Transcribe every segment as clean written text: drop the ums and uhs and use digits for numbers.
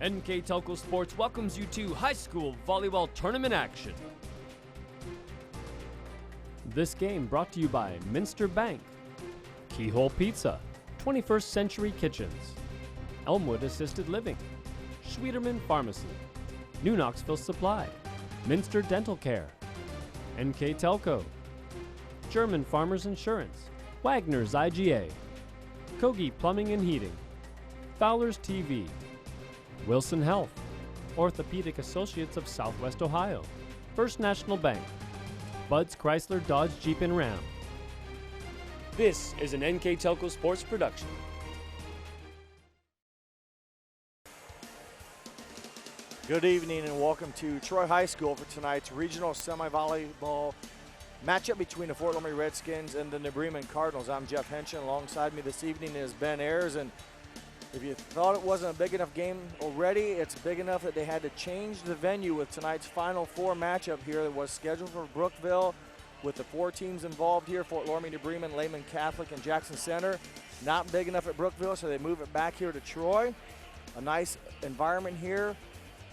NKTelco Sports welcomes you to high school volleyball tournament action. This game brought to you by Minster Bank, Keyhole Pizza, 21st Century Kitchens, Elmwood Assisted Living, Schwederman Pharmacy, New Knoxville Supply, Minster Dental Care, NKTelco, German Farmers Insurance, Wagner's IGA, Kogi Plumbing and Heating, Fowler's TV, Wilson Health, Orthopedic Associates of Southwest Ohio, First National Bank, Bud's Chrysler Dodge Jeep and Ram. This is an NKTelco Sports production. Good evening and welcome to Troy High School for tonight's regional semi-volleyball matchup between the Fort Loramie Redskins and the New Bremen Cardinals. I'm Jeff Henshin. Alongside me this evening is Ben Ayers, and if you thought it wasn't a big enough game already, it's big enough that they had to change the venue with tonight's Final Four matchup here that was scheduled for Brookville with the 4 teams involved here, Fort Loramie, New Bremen, Lehman Catholic, and Jackson Center. Not big enough at Brookville, so they move it back here to Troy. A nice environment here,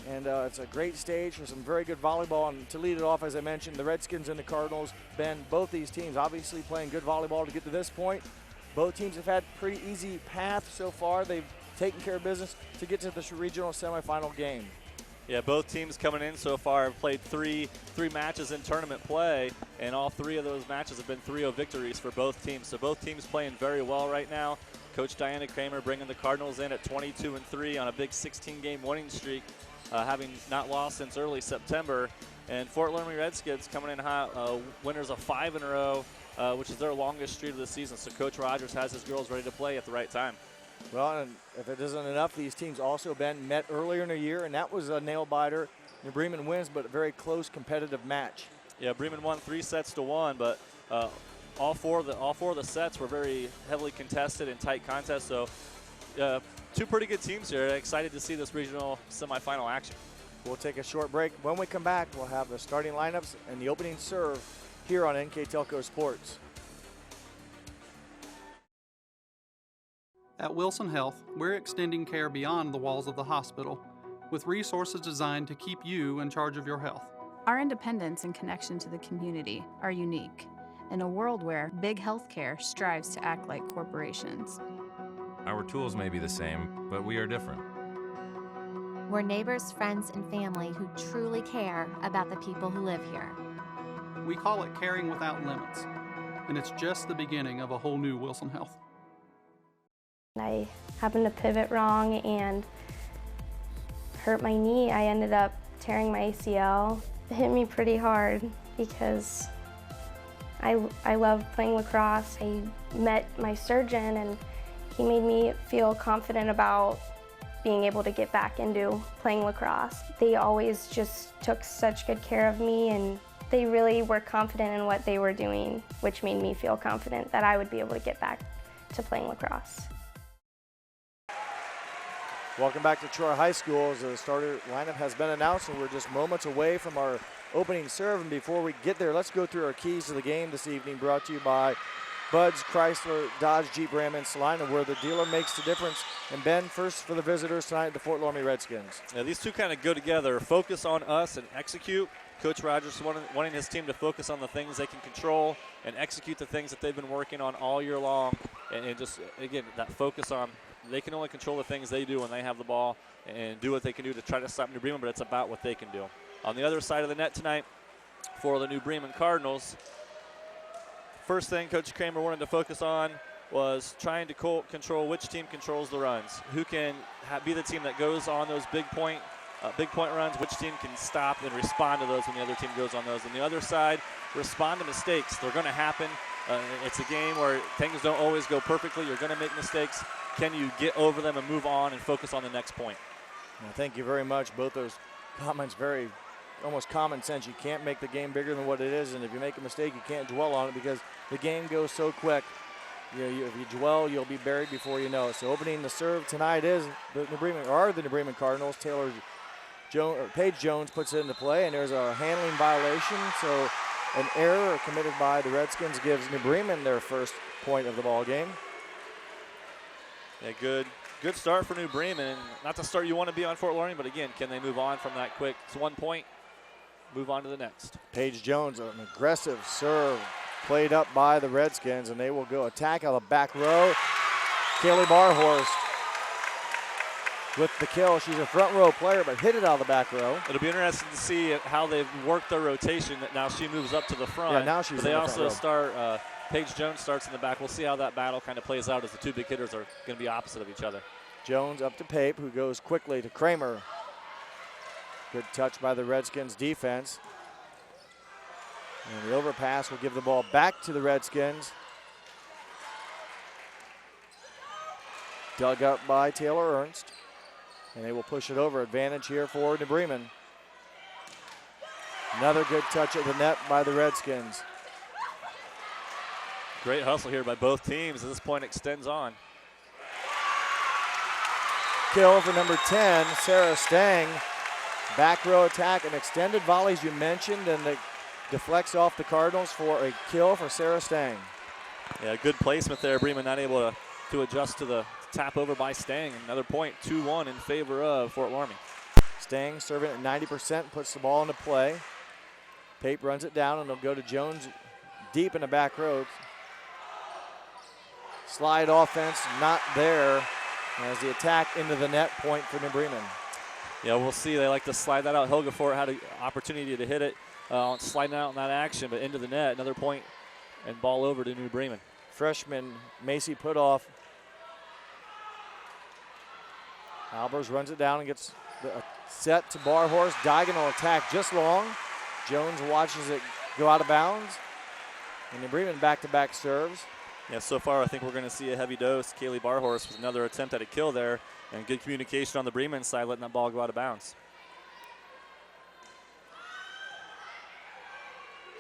and it's a great stage for some very good volleyball. And to lead it off, as I mentioned, the Redskins and the Cardinals. Ben, both these teams obviously playing good volleyball to get to this point. Both teams have had pretty easy path so far. They've taken care of business to get to this regional semifinal game. Yeah, both teams coming in so far have played three matches in tournament play, and all 3 of those matches have been 3-0 victories for both teams. So both teams playing very well right now. Coach Diana Kramer bringing the Cardinals in at 22-3 on a big 16-game winning streak, having not lost since early September. And Fort Loramie Redskins coming in hot, winners of 5 in a row, which is their longest streak of the season. So Coach Rogers has his girls ready to play at the right time. Well, and if it isn't enough, these teams also met earlier in the year, and that was a nail-biter. New Bremen wins, but a very close competitive match. Yeah, Bremen won 3 sets to 1, but all four of the sets were very heavily contested and tight contests. So 2 pretty good teams here. Excited to see this regional semifinal action. We'll take a short break. When we come back, we'll have the starting lineups and the opening serve here on NKTelco Sports. At Wilson Health, we're extending care beyond the walls of the hospital with resources designed to keep you in charge of your health. Our independence and connection to the community are unique in a world where big healthcare strives to act like corporations. Our tools may be the same, but we are different. We're neighbors, friends, and family who truly care about the people who live here. We call it caring without limits, and it's just the beginning of a whole new Wilson Health. I happened to pivot wrong and hurt my knee. I ended up tearing my ACL. It hit me pretty hard because I love playing lacrosse. I met my surgeon and he made me feel confident about being able to get back into playing lacrosse. They always just took such good care of me, and they really were confident in what they were doing, which made me feel confident that I would be able to get back to playing lacrosse. Welcome back to Troy High School. As the starter lineup has been announced, and we're just moments away from our opening serve. And before we get there, let's go through our keys to the game this evening, brought to you by Bud's Chrysler Dodge Jeep Ram in Salina, where the dealer makes the difference. And Ben, first for the visitors tonight, the Fort Loramie Redskins. Yeah, these two kind of go together. Focus on us and execute. Coach Rogers wanting his team to focus on the things they can control and execute the things that they've been working on all year long. And just, again, that focus on they can only control the things they do when they have the ball and do what they can do to try to stop New Bremen, but it's about what they can do. On the other side of the net tonight for the New Bremen Cardinals, first thing Coach Kramer wanted to focus on was trying to control which team controls the runs, who can be the team that goes on those big point runs, which team can stop and respond to those when the other team goes on those. On the other side, respond to mistakes. They're going to happen. It's a game where things don't always go perfectly. You're going to make mistakes. Can you get over them and move on and focus on the next point? Well, thank you very much. Both those comments very almost common sense. You can't make the game bigger than what it is, and if you make a mistake, you can't dwell on it because the game goes so quick. If you dwell, you'll be buried before you know it. So opening the serve tonight is the New Bremen Cardinals. Paige Jones puts it into play, and there's a handling violation. So an error committed by the Redskins gives New Bremen their first point of the ball game. Yeah, good good start for New Bremen. Not the start you want to be on Fort Loramie, but again, can they move on from that quick? It's 1 point. Move on to the next. Paige Jones, an aggressive serve played up by the Redskins, and they will go attack out of the back row. Kaylee Barhorst with the kill. She's a front row player, but hit it out of the back row. It'll be interesting to see how they've worked their rotation. Now she moves up to the front. Yeah, now she's but they in the front also row. start, Paige Jones starts in the back. We'll see how that battle kind of plays out as the two big hitters are going to be opposite of each other. Jones up to Pape, who goes quickly to Kramer. Good touch by the Redskins defense. And the overpass will give the ball back to the Redskins. Dug up by Taylor Ernst. And they will push it over. Advantage here for New Bremen. Another good touch at the net by the Redskins. Great hustle here by both teams. At this point, extends on. Kill for number 10, Sarah Stang. Back row attack and extended volleys you mentioned, and it deflects off the Cardinals for a kill for Sarah Stang. Yeah, good placement there. Bremen not able to adjust to the tap over by Stang. Another point, 2-1 in favor of Fort Loramie. Stang serving at 90%, puts the ball into play. Pape runs it down, and it'll go to Jones deep in the back row. Slide offense not there as the attack into the net, point for New Bremen. Yeah, we'll see. They like to slide that out. Hilgefort had an opportunity to hit it, sliding out in that action, but into the net. Another point and ball over to New Bremen. Freshman Macy Putoff. Albers runs it down and gets set to Barhorst. Diagonal attack just long. Jones watches it go out of bounds. And New Bremen back-to-back serves. Yeah, so far I think we're going to see a heavy dose. Kaylee Barhorst with another attempt at a kill there, and good communication on the Bremen side, letting that ball go out of bounds.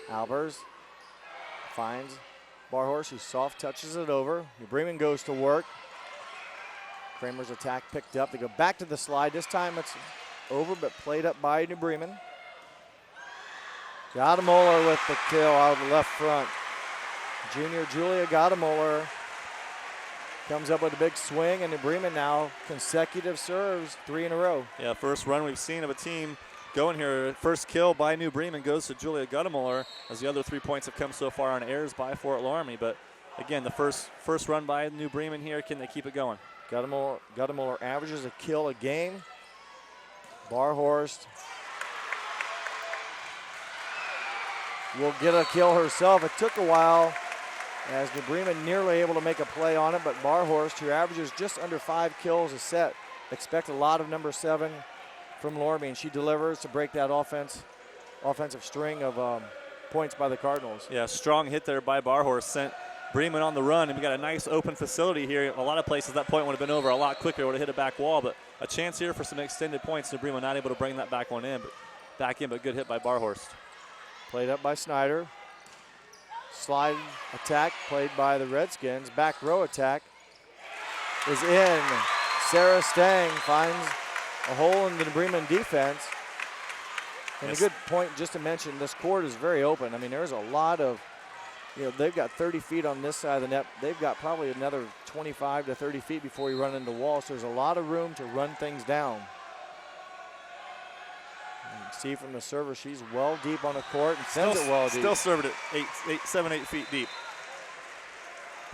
Albers finds Barhorst, who soft touches it over. New Bremen goes to work. Kramer's attack picked up. They go back to the slide. This time it's over, but played up by New Bremen. Gadamoller with the kill out of the left front. Junior Julia Gadamoller comes up with a big swing, and New Bremen now consecutive serves, 3 in a row. Yeah, first run we've seen of a team going here. First kill by New Bremen goes to Julia Gadamoller, as the other 3 points have come so far on errors by Fort Loramie. But again, the first run by New Bremen here, can they keep it going? Gadamoller averages a kill a game. Barhorst will get a kill herself. It took a while as New Bremen nearly able to make a play on it, but Barhorst, who averages just under 5 kills a set, expect a lot of number 7 from Loramie, and she delivers to break that offensive string of points by the Cardinals. Yeah, strong hit there by Barhorst, sent Bremen on the run, and we got a nice open facility here. A lot of places that point would have been over a lot quicker, would have hit a back wall, but a chance here for some extended points. New Bremen not able to bring that back in, but good hit by Barhorst. Played up by Snyder. Slide attack played by the Redskins. Back row attack is in. Sarah Stang finds a hole in the Bremen defense. And yes. A good point just to mention, this court is very open. I mean, there's a lot of, they've got 30 feet on this side of the net. They've got probably another 25 to 30 feet before you run into the wall. So there's a lot of room to run things down. See from the server, she's well deep on the court and sends it well deep. Still served it 7-8 feet deep.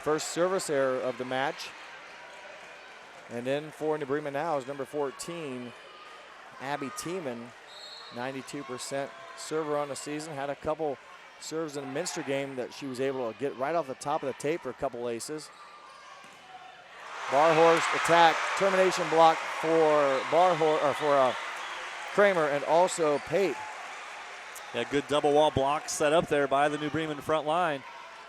First service error of the match. And then for New Bremen now is number 14, Abby Tiemann, 92% server on the season. Had a couple serves in the Minster game that she was able to get right off the top of the tape for a couple aces. Barhorst attack, termination block for Kramer and also Pape. Yeah, good double wall block set up there by the New Bremen front line.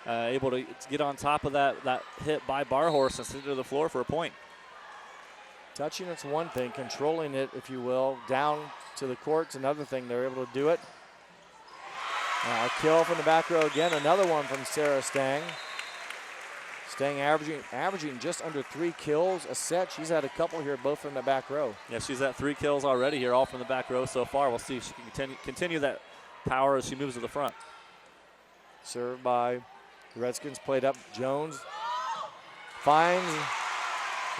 Able to get on top of that hit by Barhorst and send it to the floor for a point. Touching it's one thing, controlling it, if you will, down to the court's another thing. They're able to do it. A kill from the back row again, another one from Sarah Stang. Stang averaging just under 3 kills a set. She's had a couple here, both from the back row. Yeah, she's at 3 kills already here, all from the back row so far. We'll see if she can continue that power as she moves to the front. Served by the Redskins, played up. Jones finds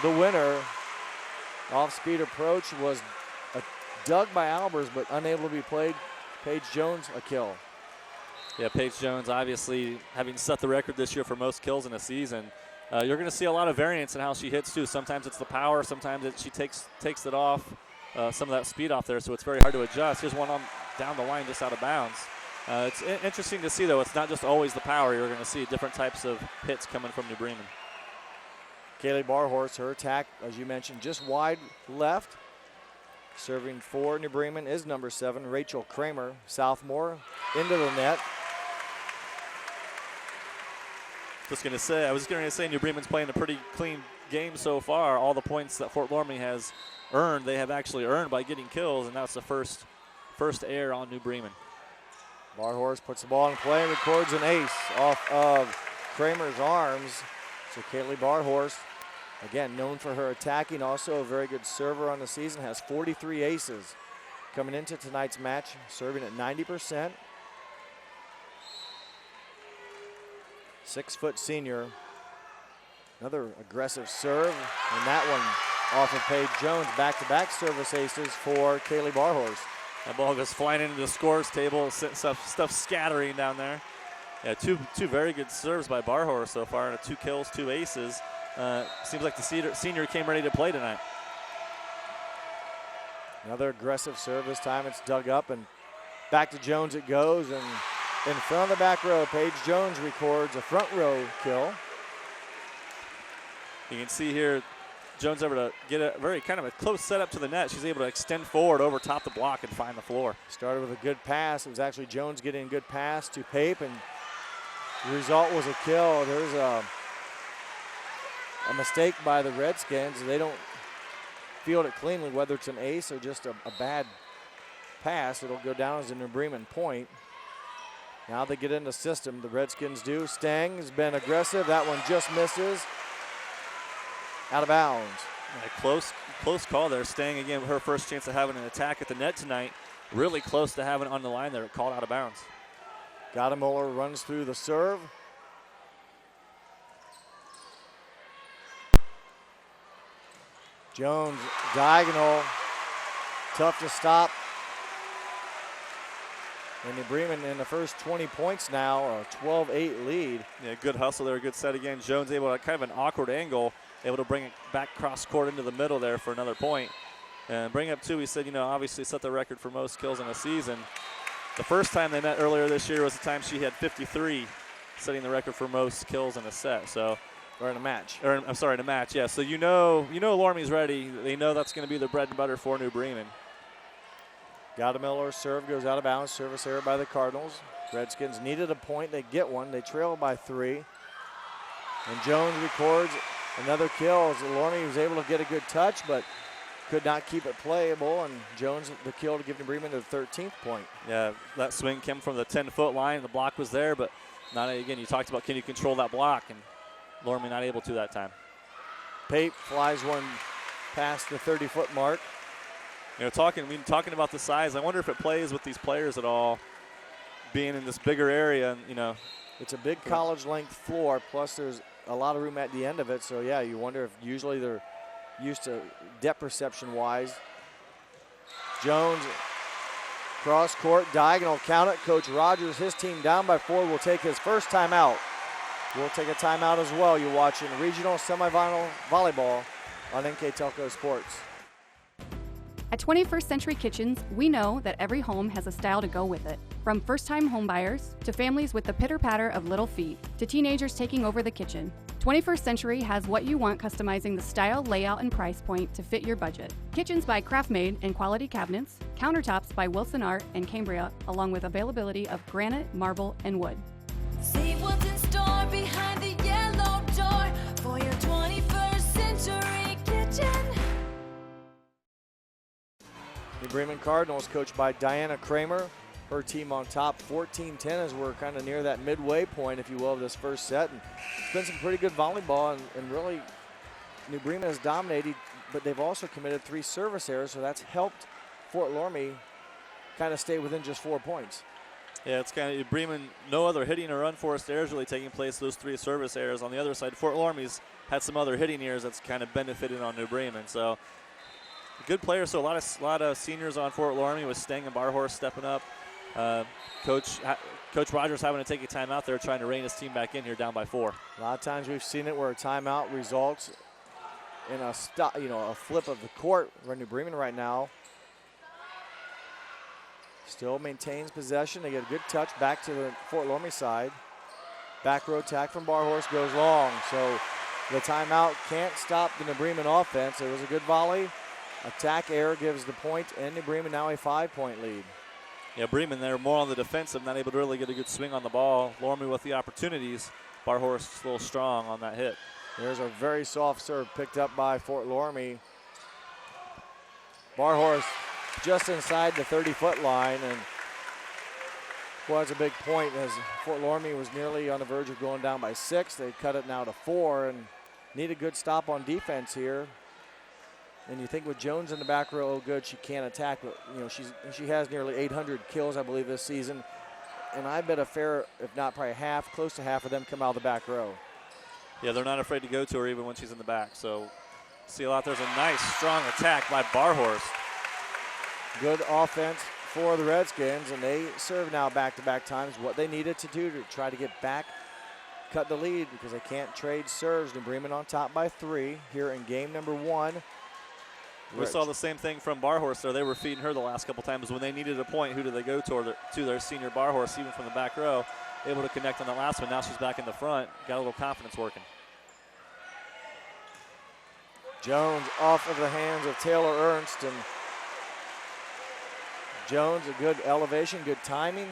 the winner. Off-speed approach was dug by Albers, but unable to be played. Paige Jones, a kill. Yeah, Paige Jones obviously having set the record this year for most kills in a season. You're going to see a lot of variance in how she hits too. Sometimes it's the power, sometimes she takes it off, some of that speed off there, so it's very hard to adjust. Here's one down the line just out of bounds. It's interesting to see, though. It's not just always the power. You're going to see different types of hits coming from New Bremen. Kaylee Barhorst, her attack, as you mentioned, just wide left. Serving for New Bremen is number 7, Rachel Kramer, sophomore, into the net. I was going to say New Bremen's playing a pretty clean game so far. All the points that Fort Loramie has earned, they have actually earned by getting kills, and that's the first error on New Bremen. Barhorst puts the ball in play and records an ace off of Kramer's arms. So Kaylee Barhorst, again, known for her attacking, also a very good server on the season, has 43 aces. Coming into tonight's match, serving at 90%. 6-foot senior. Another aggressive serve, and that one off of Paige Jones. Back-to-back service aces for Kaylee Barhorst. That ball goes flying into the scores table, stuff scattering down there. Yeah, two very good serves by Barhorst so far, and 2 kills, 2 aces. Seems like the senior came ready to play tonight. Another aggressive serve. This time it's dug up, and back to Jones it goes, and in front of the back row, Paige Jones records a front row kill. You can see here, Jones able to get a very kind of a close setup to the net. She's able to extend forward over top the block and find the floor. Started with a good pass. It was actually Jones getting a good pass to Pape, and the result was a kill. There's a mistake by the Redskins. They don't field it cleanly, whether it's an ace or just a bad pass. It'll go down as a New Bremen point. Now they get in the system, the Redskins do. Stang has been aggressive. That one just misses. Out of bounds. Yeah, close call there. Stang, again, her first chance of having an attack at the net tonight. Really close to having it on the line there. Called out of bounds. Gadamuller runs through the serve. Jones, diagonal. Tough to stop. And New Bremen in the first 20 points now, a 12-8 lead. Yeah, good hustle there, good set again. Jones able to, kind of an awkward angle, able to bring it back cross court into the middle there for another point. And bring up, too, he said, obviously set the record for most kills in a season. The first time they met earlier this year was the time she had 53, setting the record for most kills in a set. So, or in a match. Or, I'm sorry, in a match, yeah. So you know Loramie's ready. They know that's going to be the bread and butter for New Bremen. Gadamuller serve goes out of bounds. Service error by the Cardinals. Redskins needed a point. They get one. They trail by 3. And Jones records another kill as Loramie was able to get a good touch, but could not keep it playable. And Jones the kill to give New Bremen the 13th point. Yeah, that swing came from the 10-foot line. The block was there, but not again. You talked about can you control that block, and Loramie not able to that time. Pape flies one past the 30-foot mark. Talking about the size, I wonder if it plays with these players at all, being in this bigger area. And it's a big college-length floor. Plus, there's a lot of room at the end of it. So yeah, you wonder if usually they're used to depth perception-wise. Jones, cross court, diagonal, count it. Coach Rogers, his team down by 4, will take his first timeout. We'll take a timeout as well. You're watching regional semifinal volleyball on NKTelco Sports. At 21st Century Kitchens, we know that every home has a style to go with it. From first-time homebuyers to families with the pitter-patter of little feet to teenagers taking over the kitchen, 21st Century has what you want, customizing the style, layout, and price point to fit your budget. Kitchens by Craftmade and quality cabinets, countertops by Wilson Art and Cambria, along with availability of granite, marble, and wood. See what's in store behind the yellow door for your 21st Century Kitchen. The Bremen Cardinals, coached by Diana Kramer. Her team on top, 14-10, as we're kind of near that midway point, if you will, of this first set. And it's been some pretty good volleyball, and really New Bremen has dominated, but they've also committed 3 service errors, so that's helped Fort Loramie kind of stay within just 4 points. Yeah, it's kind of Bremen, no other hitting or unforced errors really taking place, those 3 service errors. On the other side, Fort Loramie's had some other hitting errors that's kind of benefited on New Bremen. So good players, so a lot of seniors on Fort Loramie with Stang and Barhorse stepping up. Coach Rogers having to take a timeout there, trying to rein his team back in here, down by 4. A lot of times we've seen it where a timeout results in a flip of the court for New Bremen right now. Still maintains possession. They get a good touch back to the Fort Loramie side. Back row attack from Barhorse goes long, so the timeout can't stop the New Bremen offense. It was a good volley. Attack error gives the point, and New Bremen now a 5-point lead. Yeah, Bremen, they're more on the defensive, not able to really get a good swing on the ball. Loramie with the opportunities. Barhorse a little strong on that hit. There's a very soft serve picked up by Fort Loramie. Barhorse just inside the 30-foot line, and was a big point as Fort Loramie was nearly on the verge of going down by 6. They cut it now to 4 and need a good stop on defense here. And you think with Jones in the back row, oh good, she can't attack, but she has nearly 800 kills, I believe, this season. And I bet a fair, if not probably half, close to half of them come out of the back row. Yeah, they're not afraid to go to her even when she's in the back. So see a lot. There's a nice, strong attack by Barhorse. Good offense for the Redskins, and they serve now back-to-back times what they needed to do to try to get back, cut the lead, because they can't trade serves. New Bremen on top by 3 here in game number 1. We saw the same thing from Barhorse there. They were feeding her the last couple times. When they needed a point, who did they go to their senior Barhorse, even from the back row, able to connect on that last one. Now she's back in the front, got a little confidence working. Jones off of the hands of Taylor Ernst, and Jones, a good elevation, good timing.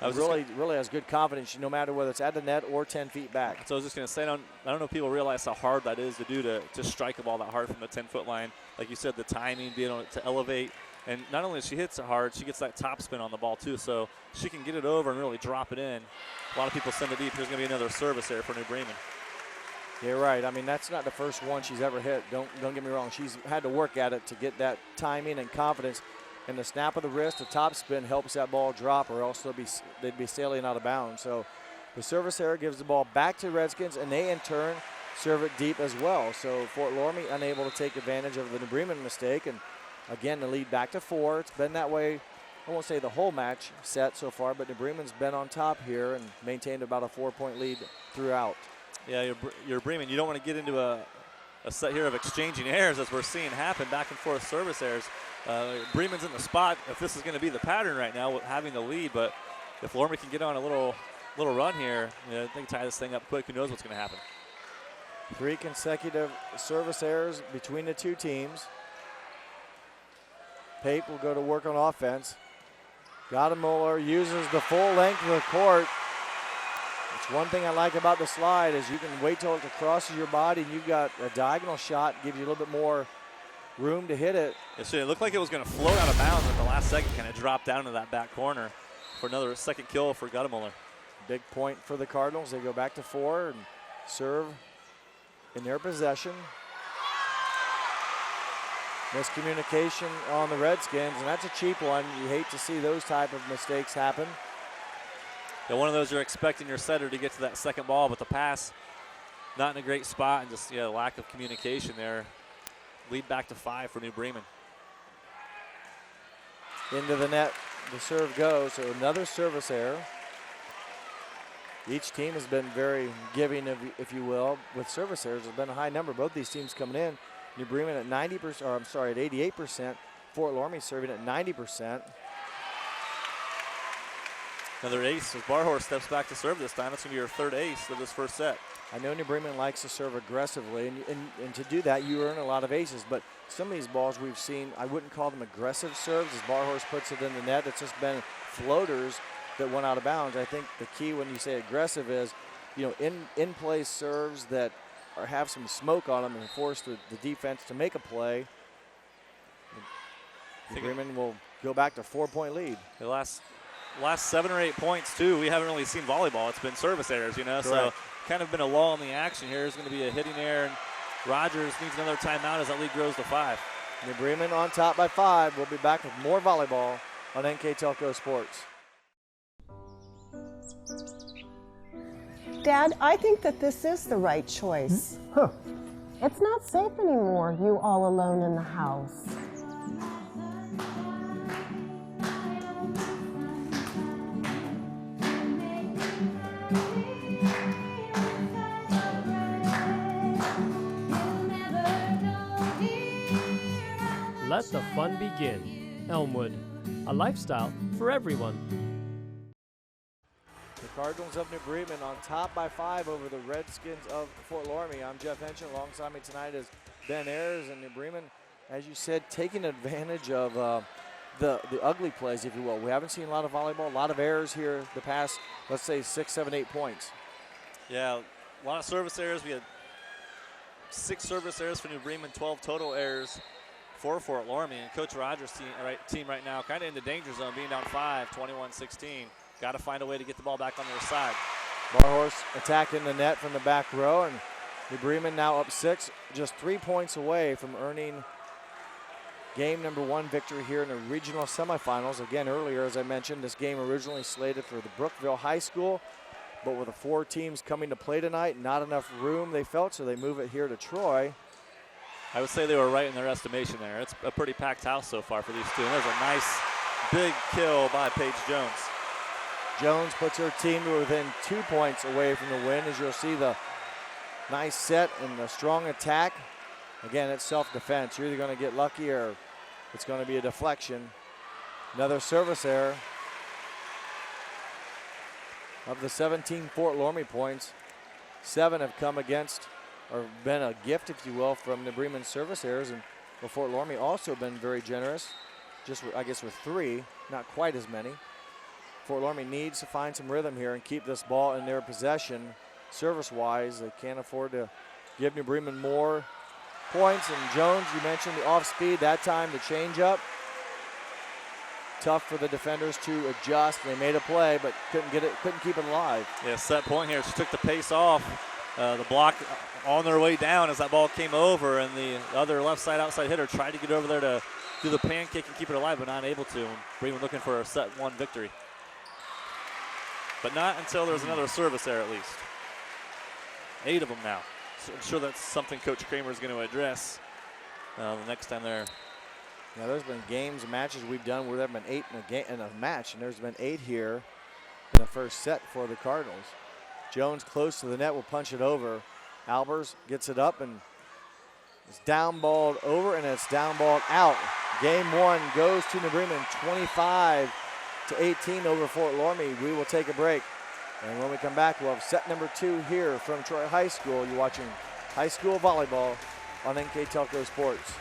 Really has good confidence, no matter whether it's at the net or 10 feet back. So I was just going to say, I don't know if people realize how hard that is to do to strike a ball that hard from the 10-foot line. Like you said, the timing, being able to elevate. And not only does she hits it hard, she gets that top spin on the ball too. So she can get it over and really drop it in. A lot of people send it deep. There's going to be another service there for New Bremen. You're right. I mean, that's not the first one she's ever hit. Don't get me wrong. She's had to work at it to get that timing and confidence. And the snap of the wrist, the top spin helps that ball drop, or else they'd be sailing out of bounds. So the service error gives the ball back to the Redskins, and they in turn serve it deep as well. So Fort Loramie unable to take advantage of the New Bremen mistake, and again the lead back to 4. It's been that way, I won't say the whole match set so far, but New Bremen's been on top here and maintained about a 4-point lead throughout. Yeah, you're Bremen. You don't want to get into a set here of exchanging errors, as we're seeing happen, back and forth service errors. Bremen's in the spot if this is going to be the pattern right now with having the lead, but if Loramie can get on a little run here, they can tie this thing up quick. Who knows what's going to happen? 3 consecutive service errors between the two teams. Pape will go to work on offense. Gottemuller uses the full length of the court. It's one thing I like about the slide is you can wait till it crosses your body, and you've got a diagonal shot, gives you a little bit more room to hit it. It looked like it was going to float out of bounds at the last second, kind of drop down to that back corner for another second kill for Gottemuller. Big point for the Cardinals. They go back to 4 and serve in their possession. Miscommunication on the Redskins, and that's a cheap one. You hate to see those type of mistakes happen. Yeah, one of those you're expecting your setter to get to that second ball, but the pass not in a great spot, and just lack of communication there. Lead back to 5 for New Bremen. Into the net, the serve goes, so another service error. Each team has been very giving, if you will, with service errors. There's been a high number. Both these teams coming in. New Bremen at 90%, or I'm sorry, at 88%. Fort Loramie serving at 90%. Another ace as Barhorse steps back to serve this time. It's going to be your third ace of this first set. I know New Bremen likes to serve aggressively, and to do that, you earn a lot of aces. But some of these balls we've seen, I wouldn't call them aggressive serves as Barhorse puts it in the net. It's just been floaters that went out of bounds. I think the key when you say aggressive is, in-play serves that have some smoke on them and force the defense to make a play. New Bremen will go back to 4-point lead. The last 7 or 8 points, too, we haven't really seen volleyball. It's been service errors, so kind of been a lull in the action here. There's going to be a hitting error, and Rogers needs another timeout as that lead grows to 5. New Bremen on top by 5. We'll be back with more volleyball on NKTelco Sports. Dad, I think that this is the right choice. It's not safe anymore, you all alone in the house. Let the fun begin. Elmwood, a lifestyle for everyone. The Cardinals of New Bremen on top by 5 over the Redskins of Fort Loramie. I'm Jeff Henschen. Alongside me tonight is Ben Ayers, and New Bremen, as you said, taking advantage of the ugly plays, if you will. We haven't seen a lot of volleyball, a lot of errors here the past, let's say, 6, 7, 8 points. Yeah, a lot of service errors. We had 6 service errors for New Bremen, 12 total errors for Fort Loramie. And Coach Rogers' team right now kind of in the danger zone, being down 5, 21-16. Got to find a way to get the ball back on their side. Barhorse attacking the net from the back row, and New Bremen now up 6, just 3 points away from earning game number 1 victory here in the regional semifinals. Again, earlier, as I mentioned, this game originally slated for the Brookville High School, but with the 4 teams coming to play tonight, not enough room they felt, so they move it here to Troy. I would say they were right in their estimation there. It's a pretty packed house so far for these two. And there's a nice big kill by Paige Jones. Jones puts her team to within 2 points away from the win, as you'll see the nice set and the strong attack. Again, it's self-defense. You're either going to get lucky or it's going to be a deflection. Another service error. Of the 17 Fort Loramie points, 7 have come against or been a gift, if you will, from the Bremen service errors. And Fort Loramie also been very generous, just I guess with 3, not quite as many. Fort Loramie needs to find some rhythm here and keep this ball in their possession service-wise. They can't afford to give New Bremen more points. And Jones, you mentioned the off-speed, that time the change-up. Tough for the defenders to adjust. They made a play, but couldn't keep it alive. Yeah, set point here. She took the pace off. The block on their way down as that ball came over, and the other left side outside hitter tried to get over there to do the pancake and keep it alive, but not able to. And Bremen looking for a set 1 victory. But not until there's another service error at least. 8 of them now. So I'm sure that's something Coach Kramer is going to address the next time they're. Now, there's been games and matches we've done where there have been 8 in a match, and there's been 8 here in the first set for the Cardinals. Jones close to the net will punch it over. Albers gets it up and it's down-balled over, and it's down-balled out. Game 1 goes to New Bremen, 25-18 over Fort Loramie. We will take a break. And when we come back, we'll have set number 2 here from Troy High School. You're watching high school volleyball on NKTelco Sports.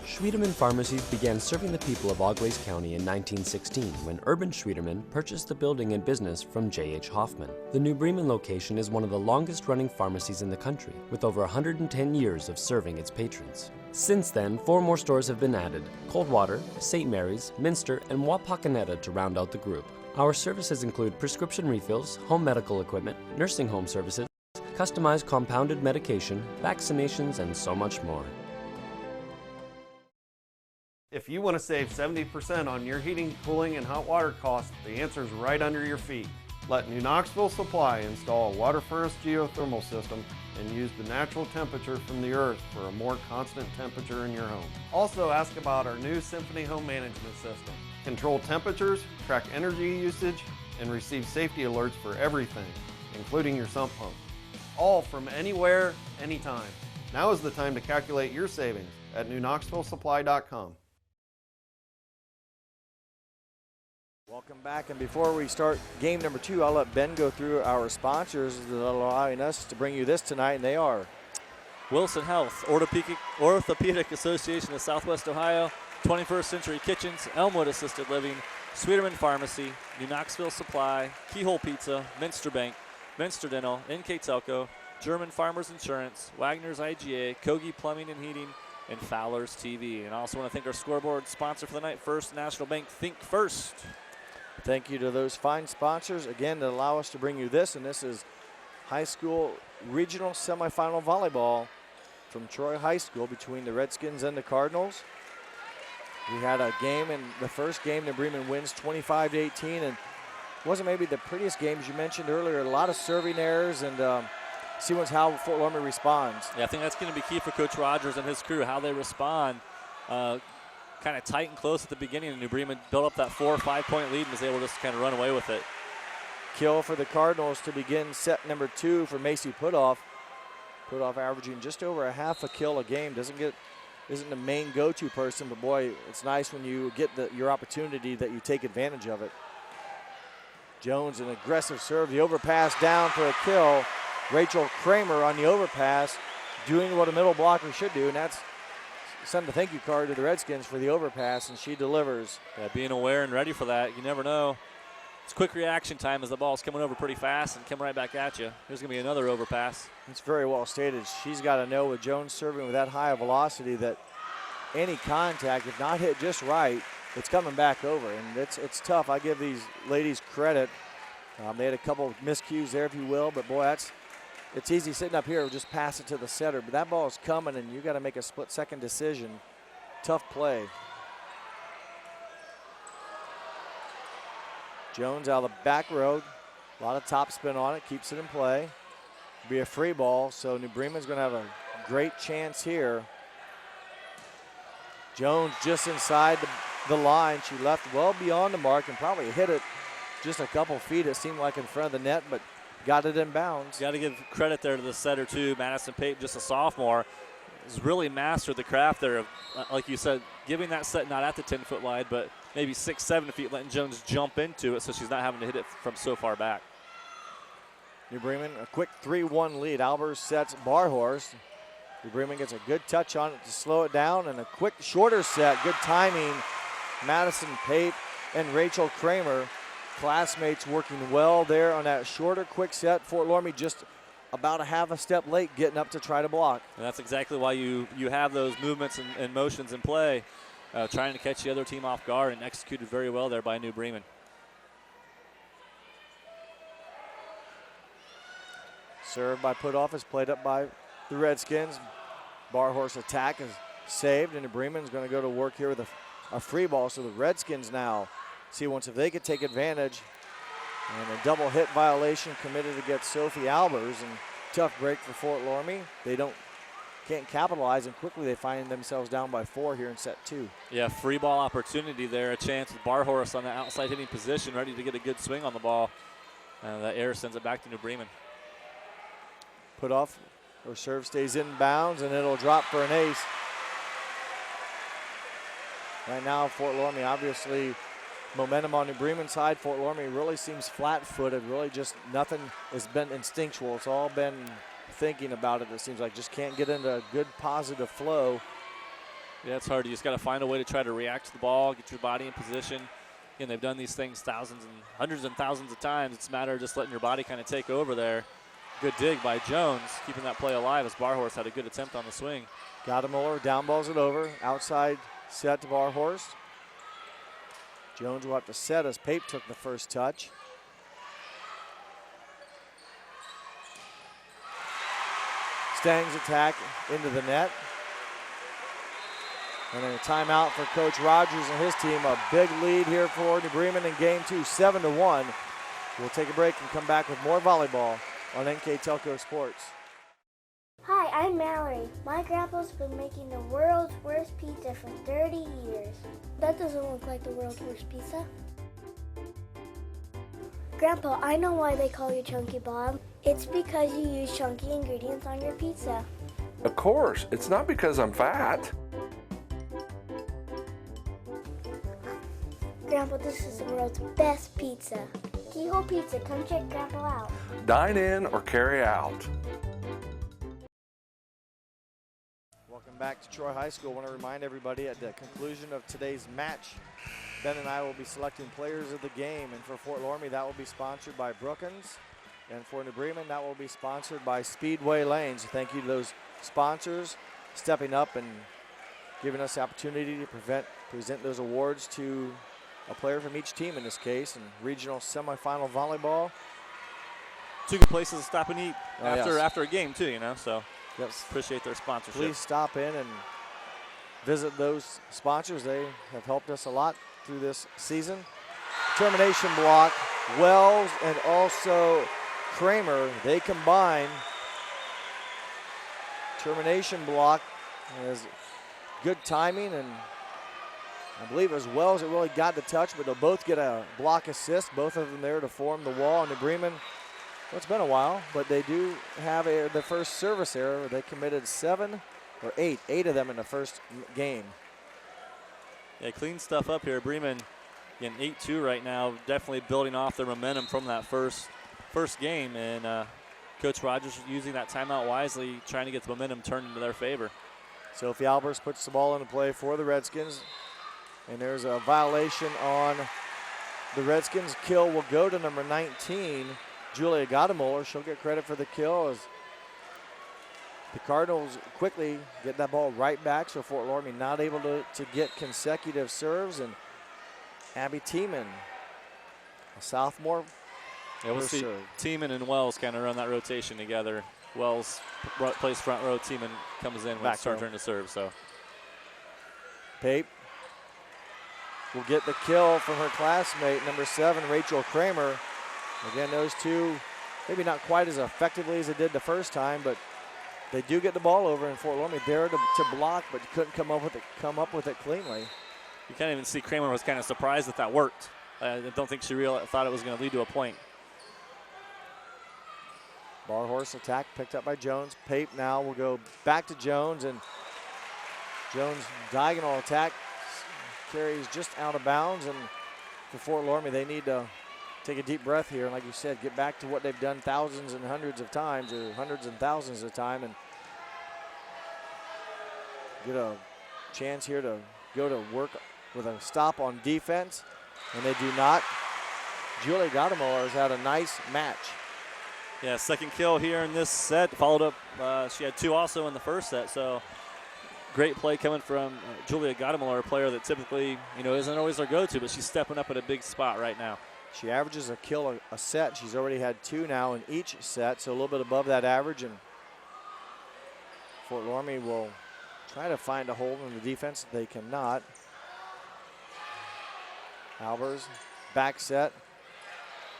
Schwiedemann Pharmacies began serving the people of Auglaize County in 1916 when Urban Schwiedemann purchased the building and business from J.H. Hoffman. The New Bremen location is one of the longest-running pharmacies in the country, with over 110 years of serving its patrons. Since then, 4 more stores have been added: Coldwater, St. Mary's, Minster, and Wapakoneta to round out the group. Our services include prescription refills, home medical equipment, nursing home services, customized compounded medication, vaccinations, and so much more. If you want to save 70% on your heating, cooling, and hot water costs, the answer is right under your feet. Let New Knoxville Supply install a water furnace geothermal system and use the natural temperature from the earth for a more constant temperature in your home. Also ask about our new Symphony Home Management System. Control temperatures, track energy usage, and receive safety alerts for everything, including your sump pump. All from anywhere, anytime. Now is the time to calculate your savings at newknoxvillesupply.com. Welcome back, and before we start game number 2, I'll let Ben go through our sponsors that are allowing us to bring you this tonight, and they are Wilson Health, Orthopedic Association of Southwest Ohio, 21st Century Kitchens, Elmwood Assisted Living, Sweeterman Pharmacy, New Knoxville Supply, Keyhole Pizza, Minster Bank, Minster Dental, NKTelco, German Farmers Insurance, Wagner's IGA, Kogi Plumbing and Heating, and Fowler's TV. And I also want to thank our scoreboard sponsor for the night, First National Bank. Think First. Thank you to those fine sponsors, again, that allow us to bring you this, and this is high school regional semifinal volleyball from Troy High School between the Redskins and the Cardinals. We had a game in the first game that Bremen wins 25-18, and wasn't maybe the prettiest game, as you mentioned earlier. A lot of serving errors, and see how Fort Loramie responds. Yeah, I think that's going to be key for Coach Rogers and his crew, how they respond. Kind of tight and close at the beginning, and New Bremen built up that 4 or 5 point lead and was able to just kind of run away with it. Kill for the Cardinals to begin set number 2 for Macy Putoff. Putoff averaging just over a half a kill a game. Isn't the main go-to person, but boy, it's nice when you get your opportunity that you take advantage of it. Jones, an aggressive serve, the overpass down for a kill. Rachel Kramer on the overpass, doing what a middle blocker should do, and that's send a thank you card to the Redskins for the overpass, and she delivers. Yeah, being aware and ready for that, you never know. It's quick reaction time as the ball's coming over pretty fast and come right back at you. There's going to be another overpass. It's very well stated. She's got to know with Jones serving with that high a velocity that any contact, if not hit just right, it's coming back over, and it's tough. I give these ladies credit. They had a couple of miscues there, if you will, but boy, it's easy sitting up here, just pass it to the setter, but that ball is coming, and you got to make a split-second decision. Tough play. Jones out of the back road, a lot of top spin on it, keeps it in play. Be a free ball, so New Bremen's going to have a great chance here. Jones just inside the line. She left well beyond the mark and probably hit it just a couple feet, it seemed like, in front of the net, but got it in bounds. Got to give credit there to the setter, too. Madison Pate, just a sophomore, has really mastered the craft there of, like you said, giving that set not at the 10-foot line, but maybe 6, 7 feet, letting Jones jump into it so she's not having to hit it from so far back. New Bremen, a quick 3-1 lead. Albers sets Barhorst. New Bremen gets a good touch on it to slow it down, and a quick shorter set. Good timing. Madison Pate and Rachel Kramer, classmates, working well there on that shorter, quick set. Fort Loramie just about a half a step late getting up to try to block. And that's exactly why you have those movements and motions in play, trying to catch the other team off guard, and executed very well there by New Bremen. Served by Putoff is played up by the Redskins. Barhorst attack is saved, and New Bremen's going to go to work here with a free ball. So the Redskins now see once if they could take advantage. And a double hit violation committed against Sophie Albers, and tough break for Fort Loramie. They can't capitalize, and quickly they find themselves down by 4 here in set 2. Yeah, free ball opportunity there. A chance with Barhorst on the outside hitting position, ready to get a good swing on the ball. That error sends it back to New Bremen. Put off, or serve stays in bounds, and it'll drop for an ace. Right now, Fort Loramie, obviously, momentum on New Bremen's side. Fort Loramie really seems flat-footed. Really just nothing has been instinctual. It's all been thinking about it. It seems like just can't get into a good positive flow. Yeah, it's hard. You just got to find a way to try to react to the ball, get your body in position. Again, they've done these things thousands and hundreds and thousands of times. It's a matter of just letting your body kind of take over there. Good dig by Jones, keeping that play alive as Barhorst had a good attempt on the swing. Gadamuller down balls it over. Outside set to Barhorst. Jones will have to set as Pape took the first touch. Stang's attack into the net. And then a timeout for Coach Rogers and his team. A big lead here for New Bremen in game 2, 7-1. We'll take a break and come back with more volleyball on NKTelco Sports. Hi, I'm Mallory. My grandpa's been making the world's worst pizza for 30 years. That doesn't look like the world's worst pizza. Grandpa, I know why they call you Chunky Bob. It's because you use chunky ingredients on your pizza. Of course, it's not because I'm fat. Grandpa, this is the world's best pizza. Keyhole Pizza, come check Grandpa out. Dine in or carry out. Welcome back to Troy High School. I want to remind everybody at the conclusion of today's match, Ben and I will be selecting players of the game. And for Fort Loramie, that will be sponsored by Brookins. And for New Bremen, that will be sponsored by Speedway Lanes. Thank you to those sponsors stepping up and giving us the opportunity to present those awards to a player from each team in this case. And regional semifinal volleyball. Two good places to stop and eat yes. after a game too, you know, so yes. Appreciate their sponsorship. Please stop in and visit those sponsors. They have helped us a lot through this season. Termination block, Wells and also Kramer, they combine. Termination block has good timing, and I believe it was Wells that really got the touch, but they'll both get a block assist, both of them there to form the wall. And New Bremen, well, it's been a while, but they do have the first service error. They committed 7 or 8 of them in the first game. Yeah, clean stuff up here. Bremen in 8-2 right now, definitely building off their momentum from that first game, and Coach Rogers using that timeout wisely, trying to get the momentum turned into their favor. Sophie Albers puts the ball into play for the Redskins, and there's a violation on the Redskins. Kill will go to number 19, Julia Gadamoller. She'll get credit for the kill as the Cardinals quickly get that ball right back, so Fort Loramie not able to get consecutive serves. And Abby Tiemann, a sophomore. Yeah, we'll see Tiemann and Wells kind of run that rotation together. Wells plays front row, Tiemann comes in when it's her turn to serve. So Pape will get the kill from her classmate, number 7, Rachel Kramer. Again, those two maybe not quite as effectively as they did the first time, but they do get the ball over in Fort Loramie there to block, but couldn't come up with it cleanly. You can't even see Kramer was kind of surprised that worked. I don't think she thought it was going to lead to a point. Bar horse attack picked up by Jones. Pape now will go back to Jones, and Jones' diagonal attack carries just out of bounds. And for Fort Loramie, they need to take a deep breath here, and like you said, get back to what they've done thousands and hundreds of times, or hundreds and thousands of times, and get a chance here to go to work with a stop on defense, and they do not. Julie Gadamoller has had a nice match. Yeah, second kill here in this set, followed up, she had 2 also in the first set, so great play coming from Julia Gadamoller, a player that typically, isn't always their go-to, but she's stepping up at a big spot right now. She averages a kill a set. She's already had 2 now in each set, so a little bit above that average, and Fort Loramie will try to find a hole in the defense. They cannot. Albers, back set.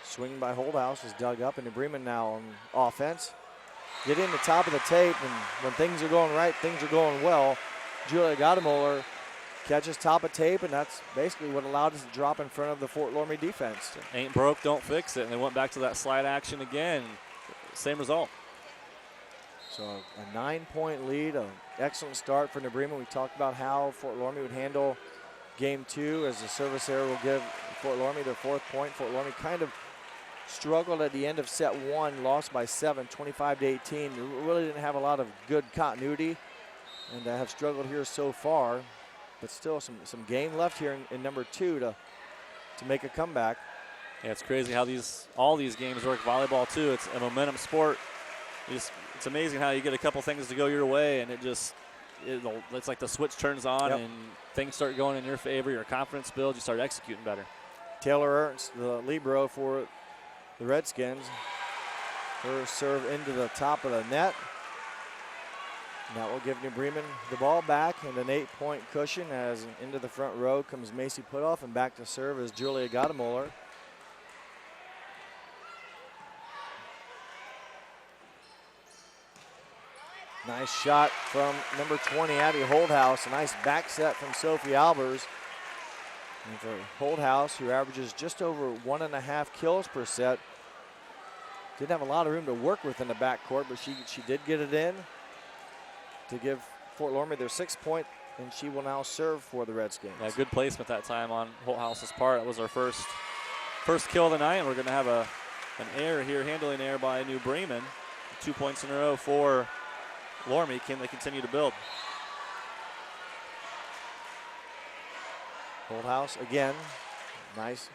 Swing by Holdhouse is dug up, and New Bremen now on offense. Get in the top of the tape, and when things are going right, things are going well. Julia Gadamoller catches top of tape, and that's basically what allowed us to drop in front of the Fort Loramie defense. Ain't broke, don't fix it, and they went back to that slide action again. Same result. So a 9-point lead, an excellent start for New Bremen. We talked about how Fort Loramie would handle game 2, as the service error will give Fort Loramie their 4th point. Fort Loramie kind of struggled at the end of set 1, lost by 7, 25-18. They really didn't have a lot of good continuity, and have struggled here so far. But still some game left here in number 2 to make a comeback. Yeah, it's crazy how all these games work. Volleyball too, it's a momentum sport. It's amazing how you get a couple things to go your way, and it's like the switch turns on, and things start going in your favor. Your confidence builds, you start executing better. Taylor Ernst, the libero for the Redskins. Her serve into the top of the net. And that will give New Bremen the ball back, and an 8-point cushion as into the front row comes Macy Putoff, and back to serve is Julia Gadamoller. Nice shot from number 20, Abby Holdhouse. A nice back set from Sophie Albers. And for Holdhouse, who averages just over 1.5 kills per set, didn't have a lot of room to work with in the backcourt, but she did get it in. to give Fort Loramie their 6th point, and she will now serve for the Redskins. Yeah, good placement that time on Holthouse's part. That was our first kill of the night, and we're going to have an error here, handling error by New Bremen. 2 points in a row for Loramie. Can they continue to build? Holthouse again, nice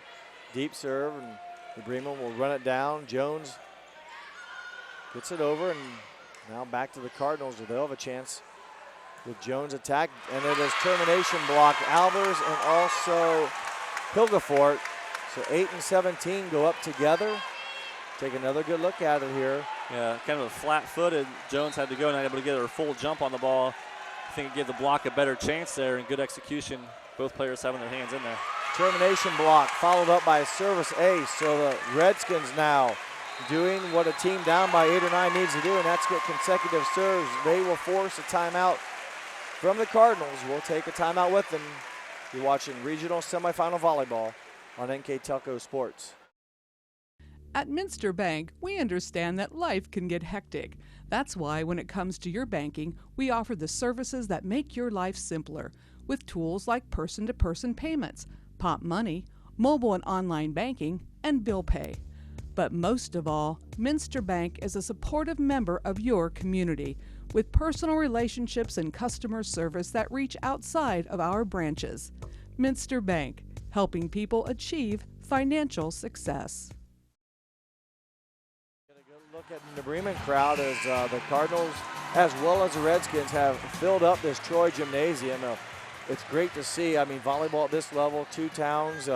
deep serve, and New Bremen will run it down. Jones gets it over, and now back to the Cardinals, where they'll have a chance with Jones attack, and it is termination block. Albers and also Hildefort. So 8 and 17 go up together. Take another good look at it here. Yeah, kind of a flat-footed. Jones had to go, not able to get her full jump on the ball. I think it gave the block a better chance there, and good execution. Both players having their hands in there. Termination block followed up by a service ace. So the Redskins now doing what a team down by 8 or 9 needs to do, and that's get consecutive serves. They will force a timeout from the Cardinals. We'll take a timeout with them. You're watching regional semifinal volleyball on NKTelco Sports. At Minster Bank, we understand that life can get hectic. That's why when it comes to your banking, we offer the services that make your life simpler, with tools like person-to-person payments, Pop Money, mobile and online banking, and bill pay. But most of all, Minster Bank is a supportive member of your community, with personal relationships and customer service that reach outside of our branches. Minster Bank, helping people achieve financial success. Look at the Bremen crowd as the Cardinals, as well as the Redskins, have filled up this Troy Gymnasium. It's great to see. I mean, volleyball at this level, 2 towns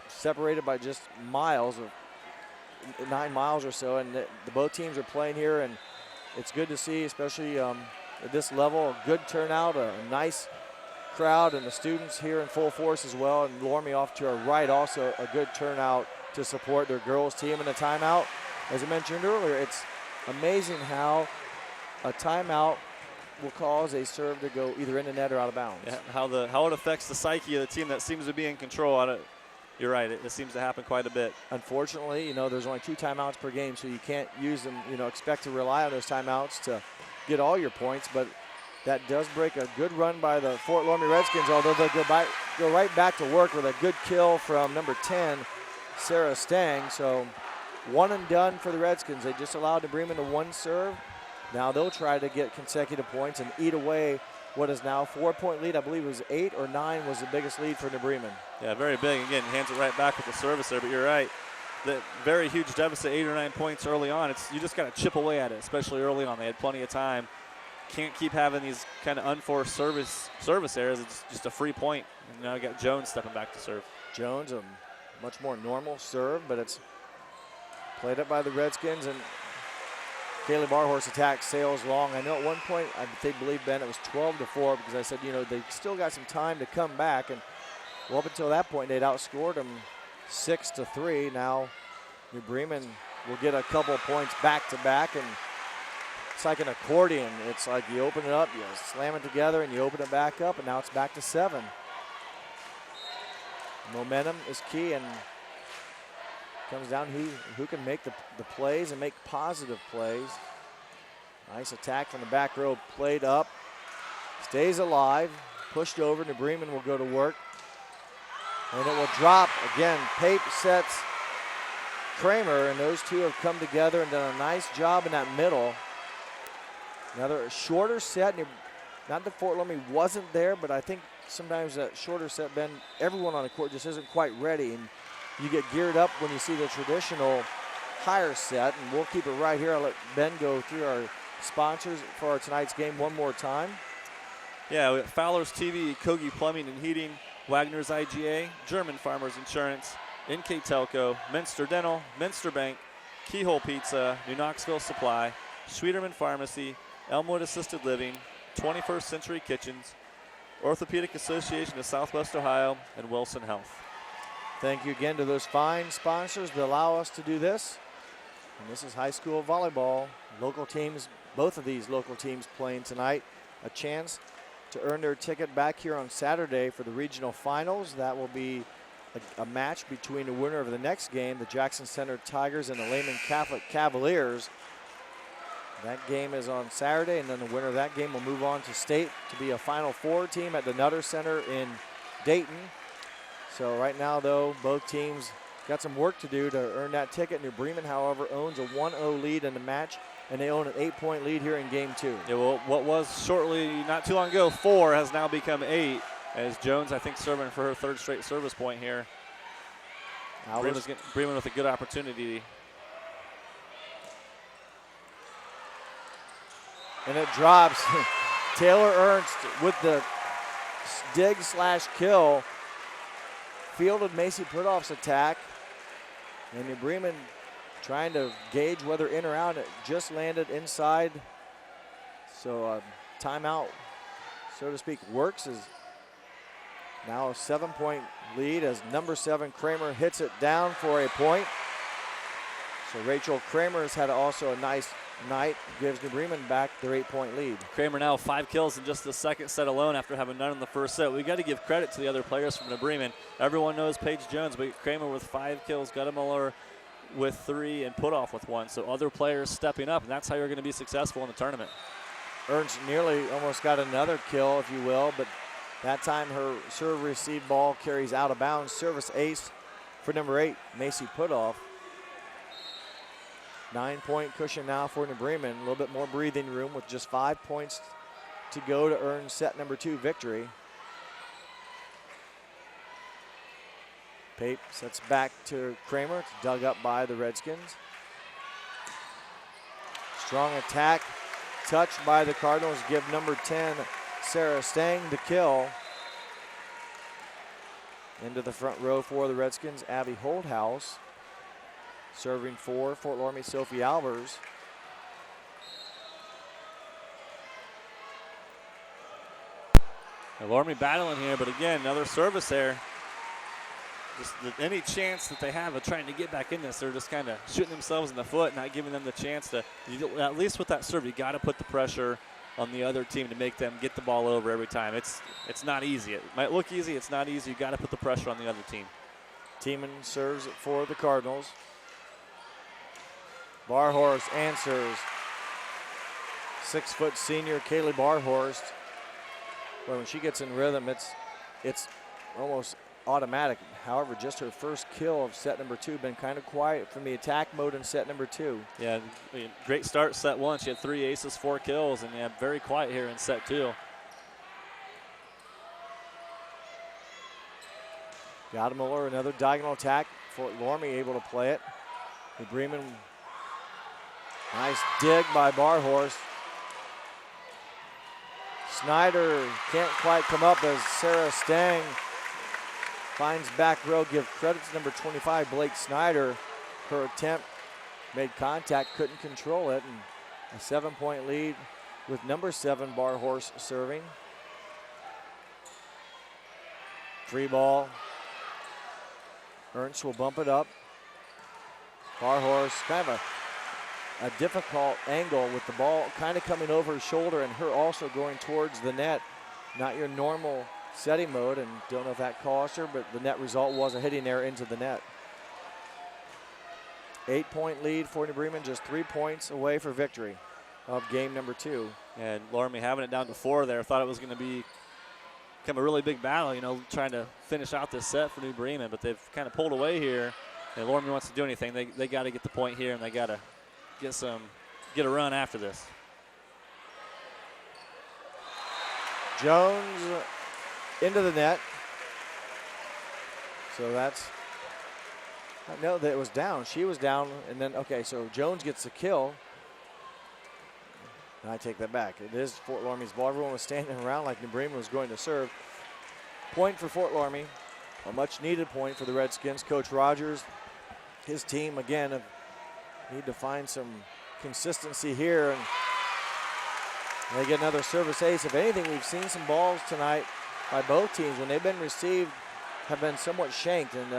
separated by just miles, 9 miles or so, and the both teams are playing here, and it's good to see, especially at this level, a good turnout, a nice crowd, and the students here in full force as well, and Loramie off to our right, also a good turnout to support their girls team in a timeout. As I mentioned earlier, it's amazing how a timeout will cause a serve to go either in the net or out of bounds. Yeah, how it affects the psyche of the team that seems to be in control. You're right, it seems to happen quite a bit. Unfortunately, there's only 2 timeouts per game, so you can't use them, expect to rely on those timeouts to get all your points, but that does break a good run by the Fort Loramie Redskins, although they'll go right back to work with a good kill from number 10, Sarah Stang. So 1 and done for the Redskins. They just allowed New Bremen to 1 serve. Now they'll try to get consecutive points and eat away what is now a 4-point lead. I believe it was 8 or 9 was the biggest lead for New Bremen. Yeah, very big. Again, hands it right back with the service there, but you're right. The very huge deficit, 8 or 9 points early on. You just got to chip away at it, especially early on. They had plenty of time. Can't keep having these kind of unforced service errors. It's just a free point. And now you got Jones stepping back to serve. Jones, a much more normal serve, but it's played up by the Redskins, and Kaylee Barhorse attack sails long. I know at one point, I believe, Ben, it was 12-4 because I said, they still got some time to come back. And well, up until that point, they'd outscored them 6-3. Now New Bremen will get a couple of points back-to-back, and it's like an accordion. It's like you open it up, you slam it together, and you open it back up, and now it's back to 7. Momentum is key, and comes down who can make the plays and make positive plays. Nice attack from the back row, played up, stays alive, pushed over. New Bremen will go to work, and it will drop again. Pape sets Kramer, and those two have come together and done a nice job in that middle. Another shorter set. Not that Fort Loramie wasn't there, but I think sometimes that shorter set, Ben, everyone on the court just isn't quite ready, and you get geared up when you see the traditional higher set, and we'll keep it right here. I'll let Ben go through our sponsors for our tonight's game one more time. Yeah, we got Fowler's TV, Kogi Plumbing and Heating, Wagner's IGA, German Farmers Insurance, NKTelco, Minster Dental, Minster Bank, Keyhole Pizza, New Knoxville Supply, Schwederman Pharmacy, Elmwood Assisted Living, 21st Century Kitchens, Orthopedic Association of Southwest Ohio, and Wilson Health. Thank you again to those fine sponsors that allow us to do this. And this is high school volleyball. Local teams, both of these local teams playing tonight. A chance to earn their ticket back here on Saturday for the regional finals. That will be a match between the winner of the next game, the Jackson Center Tigers and the Lehman Catholic Cavaliers. That game is on Saturday, and then the winner of that game will move on to state to be a Final Four team at the Nutter Center in Dayton. So right now, though, both teams got some work to do to earn that ticket. New Bremen, however, owns a 1-0 lead in the match, and they own an 8-point lead here in game 2. Yeah, well, what was shortly, not too long ago, 4 has now become 8, as Jones, I think, serving for her 3rd straight service point here. Bremen with a good opportunity. And it drops. Taylor Ernst with the dig/kill. Fielded Macy Putoff's attack. And New Bremen trying to gauge whether in or out. It just landed inside. So timeout, so to speak, works. Is now a 7-point lead as number 7 Kramer hits it down for a point. So Rachel Kramer has had also a nice night, gives New Bremen back their 8-point lead. Kramer now 5 kills in just the second set alone after having none in the first set. We got to give credit to the other players from New Bremen. Everyone knows Paige Jones, but Kramer with 5 kills, Guttemiller with 3, and Putoff with 1. So other players stepping up, and that's how you're going to be successful in the tournament. Ernst nearly almost got another kill, if you will, but that time her serve receive ball carries out of bounds. Service ace for number 8, Macy Putoff. 9-point cushion now for New Bremen. A little bit more breathing room with just 5 points to go to earn set number 2 victory. Pape sets back to Kramer. It's dug up by the Redskins. Strong attack. Touched by the Cardinals. Give number 10, Sarah Stang, the kill. Into the front row for the Redskins, Abby Holdhouse. Serving for Fort Loramie, Sophie Albers. Now Loramie battling here, but again, another service there. Just any chance that they have of trying to get back in this, they're just kind of shooting themselves in the foot, not giving them the chance to, at least with that serve, you got to put the pressure on the other team to make them get the ball over every time. It's not easy. It might look easy, it's not easy. You got to put the pressure on the other team. Tiemann serves it for the Cardinals. Barhorst answers. 6-foot senior Kaylee Barhorst. Well, when she gets in rhythm, it's almost automatic. However, just her first kill of set number 2, been kind of quiet from the attack mode in set number 2. Yeah, great start set 1. She had 3 aces, 4 kills, and yeah, very quiet here in set 2. Gottemuller, another diagonal attack. Fort Loramie able to play it. New Bremen, nice dig by Barhorst. Snyder can't quite come up as Sarah Stang finds back row. Give credit to number 25, Blake Snyder. Her attempt made contact, couldn't control it, and a 7-point lead with number 7, Barhorst, serving. Free ball. Ernst will bump it up. Barhorst, kind of a difficult angle with the ball kind of coming over her shoulder and her also going towards the net. Not your normal setting mode, and don't know if that cost her, but the net result was a hitting error into the net. 8-point lead for New Bremen, just 3 points away for victory of game number 2. And Loramie having it down to 4 there. Thought it was going to become a really big battle, trying to finish out this set for New Bremen, but they've kind of pulled away here. And Loramie wants to do anything. They got to get the point here, and they got to get a run after this. Jones into the net. So I know that it was down. She was down, and then, okay, so Jones gets the kill. And I take that back. It is Fort Loramie's ball. Everyone was standing around like New Bremen was going to serve. Point for Fort Loramie. A much-needed point for the Redskins. Coach Rogers, his team, again, need to find some consistency here. And they get another service ace. If anything, we've seen some balls tonight by both teams. When they've been received, have been somewhat shanked. And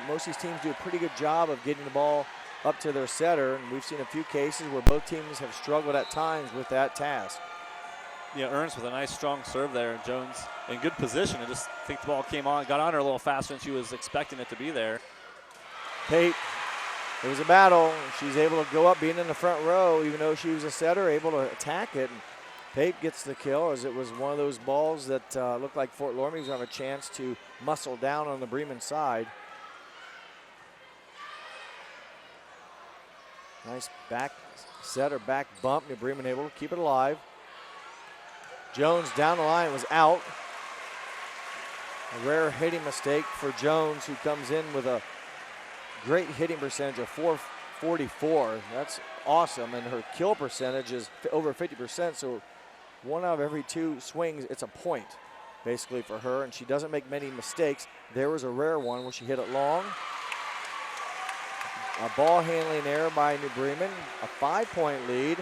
most of these teams do a pretty good job of getting the ball up to their setter. And we've seen a few cases where both teams have struggled at times with that task. Yeah, Ernst with a nice strong serve there. Jones in good position. I just think the ball got on her a little faster than she was expecting it to be there. Pate It was a battle. She's able to go up, being in the front row, even though she was a setter, able to attack it. And Paige gets the kill, as it was one of those balls that looked like Fort Loramie was going to have a chance to muscle down on the Bremen side. Nice back set or back bump. New Bremen able to keep it alive. Jones down the line, was out. A rare hitting mistake for Jones, who comes in with a great hitting percentage of 444. That's awesome, and her kill percentage is over 50%, so 1 out of every 2 swings, it's a point, basically, for her, and she doesn't make many mistakes. There was a rare one where she hit it long. A ball handling error by New Bremen, a 5-point lead.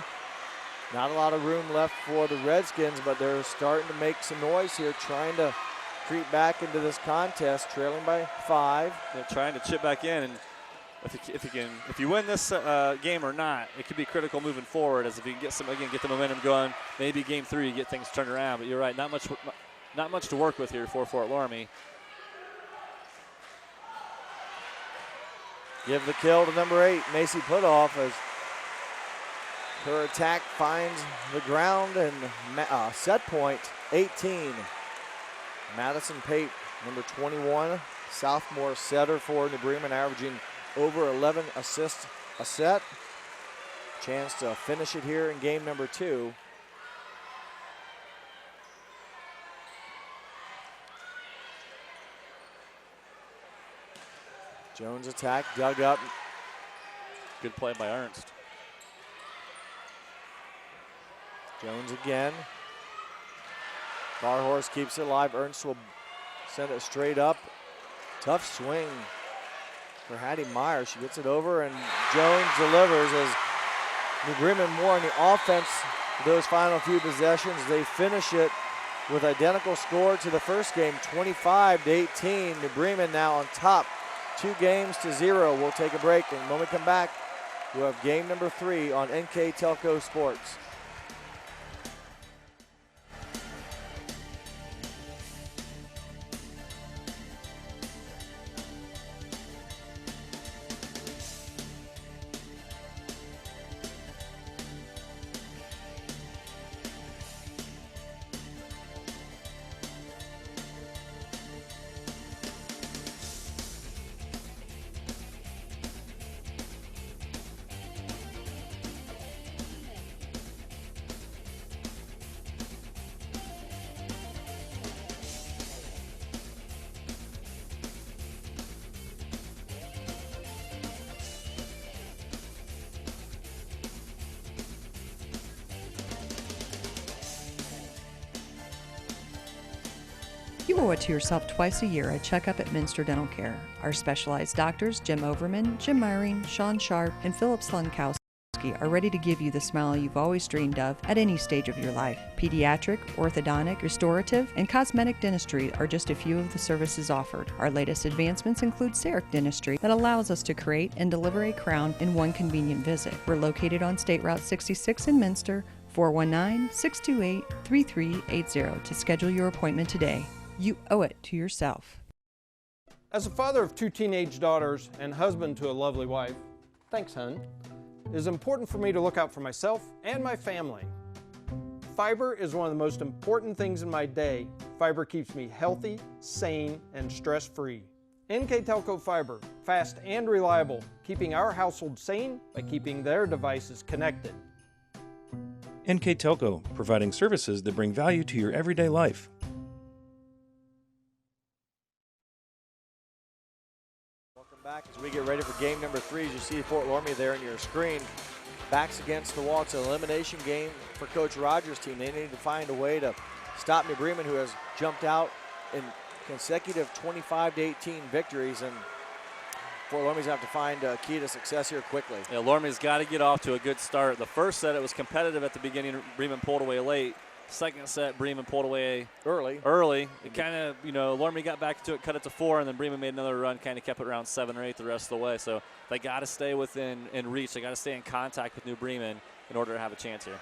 Not a lot of room left for the Redskins, but they're starting to make some noise here, trying to creep back into this contest, trailing by 5. They're trying to chip back in, and if you win this game or not, it could be critical moving forward. As if you can get the momentum going, maybe game 3 you get things turned around. But you're right, not much to work with here for Fort Loramie. Give the kill to number 8, Macy Putoff, as her attack finds the ground, and set point 18. Madison Pate, number 21, sophomore setter for New Bremen, averaging over 11 assists a set. Chance to finish it here in game number 2. Jones attack, dug up. Good play by Ernst. Jones again. Barhorse keeps it alive. Ernst will send it straight up. Tough swing for Hattie Meyer. She gets it over, and Jones delivers, as New Bremen more on the offense those final few possessions. They finish it with identical score to the first game, 25-18. New Bremen now on top, 2-0. We'll take a break, and when we come back, we'll have game number 3 on NKTelco Sports. You owe it to yourself twice a year a checkup at Minster Dental Care. Our specialized doctors, Jim Overman, Jim Myring, Sean Sharp, and Philip Slunkowski, are ready to give you the smile you've always dreamed of at any stage of your life. Pediatric, orthodontic, restorative, and cosmetic dentistry are just a few of the services offered. Our latest advancements include CEREC dentistry that allows us to create and deliver a crown in one convenient visit. We're located on State Route 66 in Minster, 419-628-3380 to schedule your appointment today. You owe it to yourself. As a father of 2 teenage daughters and husband to a lovely wife, thanks, hun, it is important for me to look out for myself and my family. Fiber is one of the most important things in my day. Fiber keeps me healthy, sane, and stress-free. NKTelco Fiber, fast and reliable, keeping our household sane by keeping their devices connected. NKTelco, providing services that bring value to your everyday life. Back as we get ready for game number 3. As you see Fort Loramie there on your screen, backs against the wall. It's an elimination game for Coach Rogers' team. They need to find a way to stop New Bremen, who has jumped out in consecutive 25-18 victories, and Fort Loramie's have to find a key to success here quickly. Yeah, Loramie's got to get off to a good start. The first set, it was competitive at the beginning. Bremen pulled away late. Second set, Bremen pulled away early. It kind of, Loramie got back to it, cut it to 4, and then Bremen made another run, kind of kept it around 7 or 8 the rest of the way. So they got to stay within reach. They got to stay in contact with New Bremen in order to have a chance here.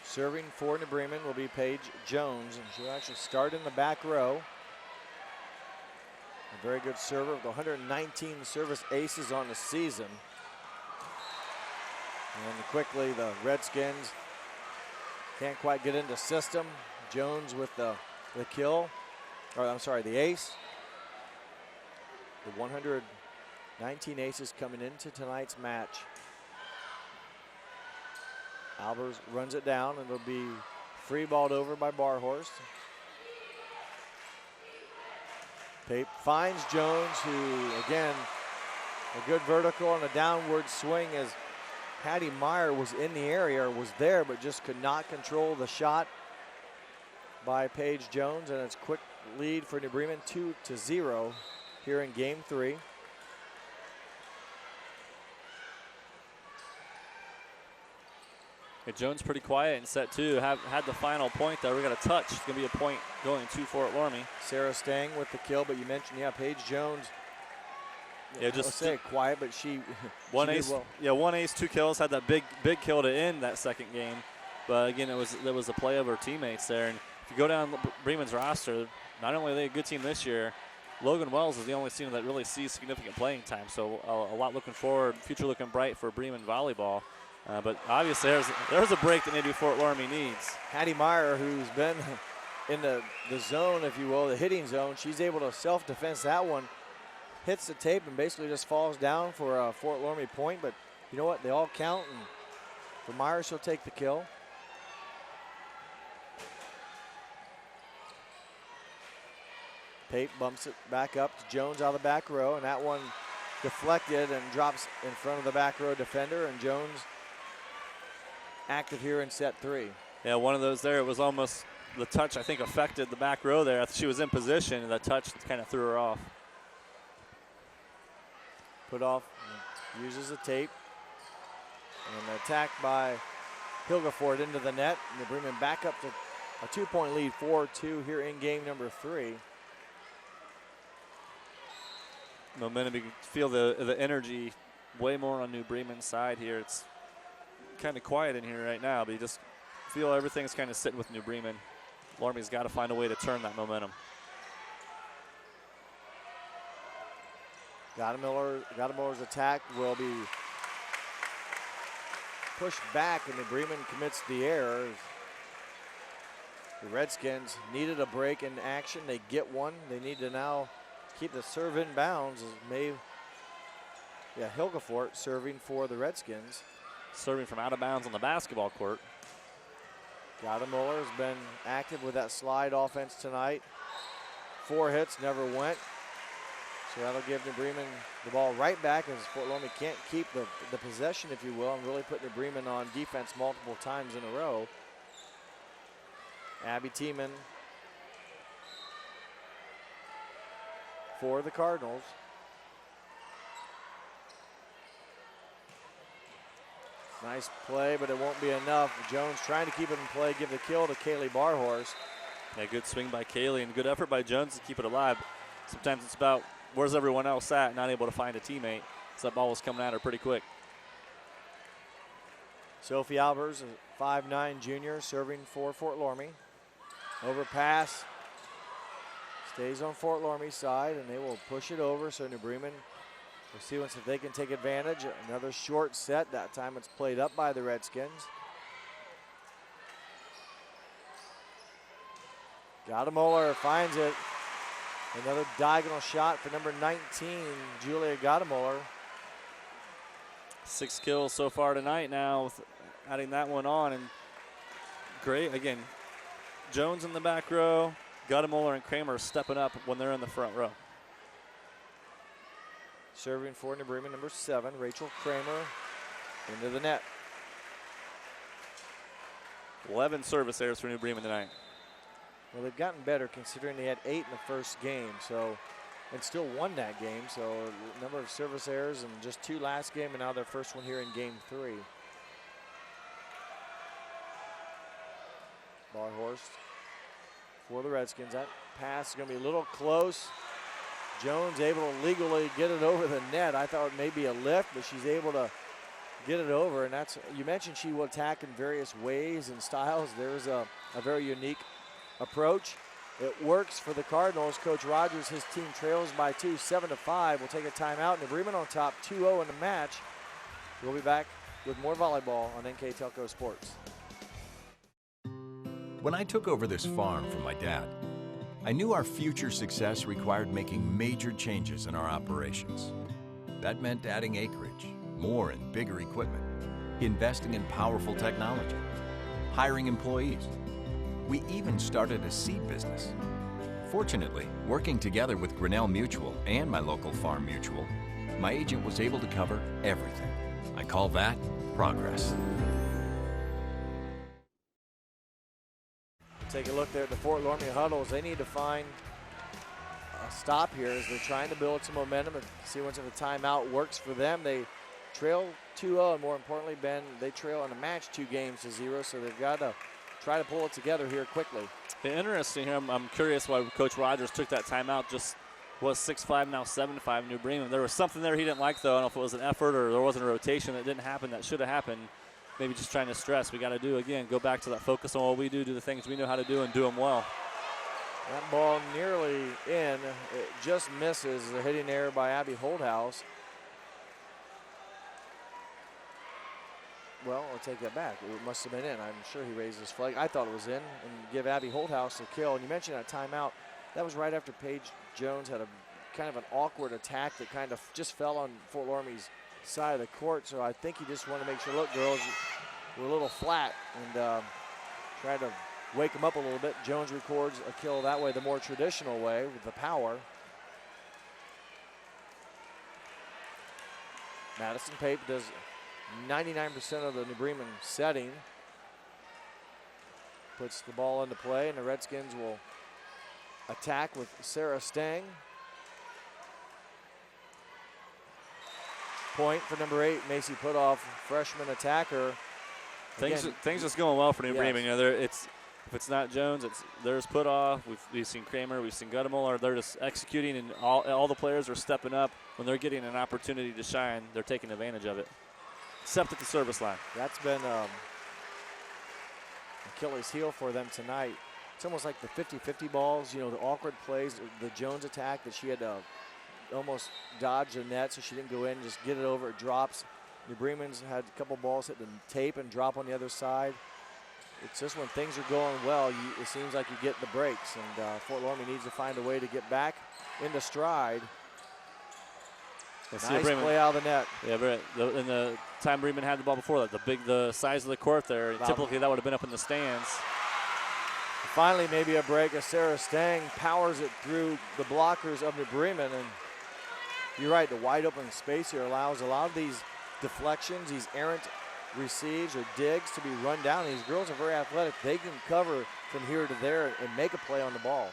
Serving for New Bremen will be Paige Jones, and she'll actually start in the back row. A very good server with 119 service aces on the season. And quickly the Redskins can't quite get into system. Jones with the kill, or I'm sorry, the ace. The 119 aces coming into tonight's match. Albers runs it down, and it'll be free balled over by Barhorst. Pape finds Jones, who, again, a good vertical and a downward swing as Hattie Meyer was in the area, or was there, but just could not control the shot by Paige Jones, and it's quick lead for New Bremen, 2-0 here in game 3. Yeah, Jones pretty quiet in set 2. Had the final point there. We got a touch. It's going to be a point going to Fort Loramie. Sarah Stang with the kill, but you mentioned, yeah, Paige Jones. Yeah, just say quiet, but she one she ace. did well. Yeah, 1 ace, 2 kills. Had that big kill to end that second game. But again, there was a play of her teammates there. And if you go down Bremen's roster, not only are they a good team this year, Logan Wells is the only team that really sees significant playing time. So a lot looking forward, future looking bright for Bremen volleyball. But obviously there's a break that maybe Fort Loramie needs. Hattie Meyer, who's been in the zone, if you will, the hitting zone, she's able to self-defense that one. Hits the tape and basically just falls down for a Fort Loramie point. But you know what? They all count. And for Meyer, she'll take the kill. Pape bumps it back up to Jones out of the back row, and that one deflected and drops in front of the back row defender, and Jones active here in set 3. Yeah, one of those there. It was almost the touch, I think, affected the back row there. She was in position, and that touch kind of threw her off. Put off, uses the tape, and an attack by Hilgefort into the net. And they bring him back up to a 2-point lead, 4-2 here in game number 3. Momentum, you can feel the energy way more on New Bremen's side here. It's kind of quiet in here right now, but you just feel everything's kind of sitting with New Bremen. Loramie's got to find a way to turn that momentum. Gottemiller's attack will be pushed back, and New Bremen commits the error. The Redskins needed a break in action. They get one. They need to now keep the serve in bounds. Hilgefort serving for the Redskins. Serving from out of bounds on the basketball court. Gottemiller has been active with that slide offense tonight. 4 hits, never went. So that'll give New Bremen the ball right back, as Fort Loramie can't keep the possession, if you will, and really put New Bremen on defense multiple times in a row. Abby Tiemann for the Cardinals. Nice play, but it won't be enough. Jones trying to keep it in play, give the kill to Kaylee Barhorst. Yeah, good swing by Kaylee and good effort by Jones to keep it alive. Sometimes it's about where's everyone else at, not able to find a teammate. So that ball was coming at her pretty quick. Sophie Albers, a 5'9" junior, serving for Fort Loramie. Overpass. Stays on Fort Loramie's side, and they will push it over, so New Bremen will see if they can take advantage. Another short set. That time it's played up by the Redskins. Gottemiller finds it. Another diagonal shot for number 19, Julia Gottemiller. 6 kills so far tonight now, with adding that one on. And great, again, Jones in the back row. Gottemiller and Kramer stepping up when they're in the front row. Serving for New Bremen, number 7, Rachel Kramer, into the net. 11 service errors for New Bremen tonight. Well, they've gotten better considering they had 8 in the first game, and still won that game. So a number of service errors and just 2 last game, and now their first one here in game 3. Barhorst for the Redskins. That pass is going to be a little close. Jones able to legally get it over the net. I thought it may be a lift, but she's able to get it over. And that's, you mentioned she will attack in various ways and styles. There's a very unique approach. It works for the Cardinals. Coach Rogers, his team trails by 2, 7-5. We'll take a timeout. New Bremen on top, 2-0 in the match. We'll be back with more volleyball on NKTelco Sports. When I took over this farm from my dad, I knew our future success required making major changes in our operations. That meant adding acreage, more and bigger equipment, investing in powerful technology, hiring employees. We even started a seed business. Fortunately, working together with Grinnell Mutual and my local farm mutual, my agent was able to cover everything. I call that progress. Take a look there at the Fort Loramie huddles. They need to find a stop here as they're trying to build some momentum and see once if the timeout works for them. They trail 2-0, and more importantly, Ben, they trail in a match 2-0, so they've got to try to pull it together here quickly. Interesting here. I'm curious why Coach Rogers took that timeout. Just was 6-5, now 7-5 New Bremen. There was something there he didn't like, though. I don't know if it was an effort or there wasn't a rotation that didn't happen that should have happened. Maybe just trying to stress. We got to do, again, go back to that focus on what we do the things we know how to do and do them well. That ball nearly in. It just misses. The hitting error by Abby Holdhouse. Well, I'll take that back. It must have been in. I'm sure he raised his flag. I thought it was in, and give Abby Holdhouse a kill. And you mentioned that timeout. That was right after Paige Jones had a kind of an awkward attack that kind of just fell on Fort Loramie's side of the court. So I think he just wanted to make sure, look, girls, we're a little flat, and try to wake them up a little bit. Jones records a kill that way, the more traditional way with the power. Madison Pape does 99% of the New Bremen setting. Puts the ball into play, and the Redskins will attack with Sarah Stang. Point for number 8, Macy Putoff, freshman attacker. Things just going well for New Bremen. You know, if it's not Jones, there's Putoff. We've seen Kramer, we've seen Guttemuller. They're just executing, and all the players are stepping up. When they're getting an opportunity to shine, they're taking advantage of it. Except at the service line. That's been Achilles heel for them tonight. It's almost like the 50-50 balls, you know, the awkward plays, the Jones attack that she had to almost dodge the net so she didn't go in, just get it over, it drops. New Bremen's had a couple balls hit the tape and drop on the other side. It's just when things are going well, it seems like you get the breaks, and Fort Loramie needs to find a way to get back into stride. Nice play out of the net. Yeah, but in the time Bremen had the ball before that, the size of the court there, typically that would have been up in the stands. Finally, maybe a break as Sarah Stang powers it through the blockers of New Bremen, and you're right, the wide open space here allows a lot of these deflections, these errant receives or digs to be run down. These girls are very athletic. They can cover from here to there and make a play on the ball.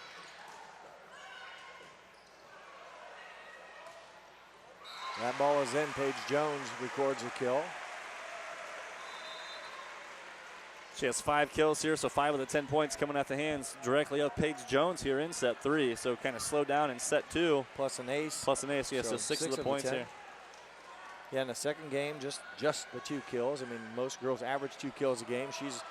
That ball is in. Paige Jones records a kill. She has 5 kills here, so 5 of the 10 points coming at the hands directly of Paige Jones here in set 3. So kind of slowed down in set 2. Plus an ace. Yeah, so 6 of the points here. Yeah, in the second game, just the 2 kills. I mean, most girls average 2 kills a game. She's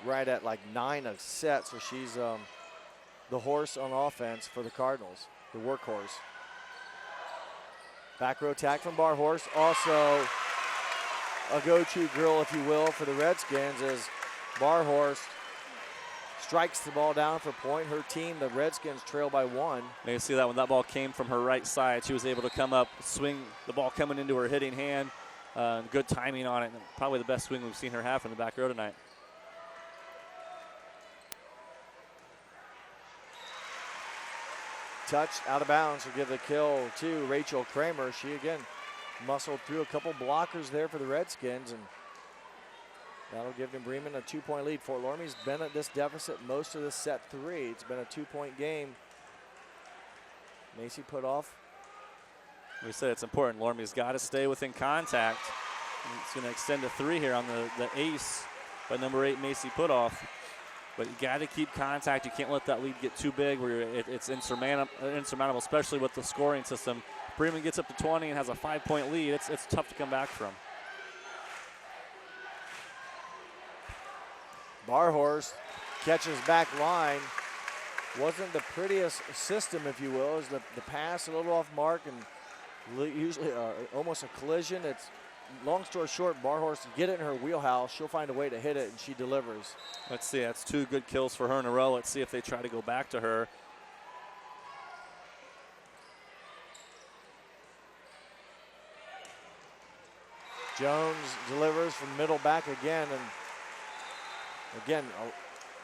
right at like 9 a set, so she's the horse on offense for the Cardinals, the workhorse. Back row attack from Barhorse. Also a go-to girl, if you will, for the Redskins as Barhorse strikes the ball down for point. Her team, the Redskins, trail by 1. You can see that when that ball came from her right side, she was able to come up, swing the ball coming into her hitting hand. Good timing on it. And probably the best swing we've seen her have from the back row tonight. Touch out of bounds will give the kill to Rachel Kramer. She again muscled through a couple blockers there for the Redskins, and that'll give New Bremen a 2-point lead. Fort Loramie's been at this deficit most of the set 3. It's been a 2-point game. Macy Putoff. We said it's important. Loramie's got to stay within contact. It's going to extend to 3 here on the ace by number 8, Macy Putoff. But you got to keep contact. You can't let that lead get too big where it's insurmountable, especially with the scoring system. Bremen gets up to 20 and has a 5-point lead. It's tough to come back from. Barhorse catches back line. Wasn't the prettiest system, if you will. Is the pass a little off mark and usually almost a collision. It's long story short, Barhorse to get it in her wheelhouse. She'll find a way to hit it, and she delivers. Let's see. That's 2 good kills for her in a row. Let's see if they try to go back to her. Jones delivers from middle back again, and again,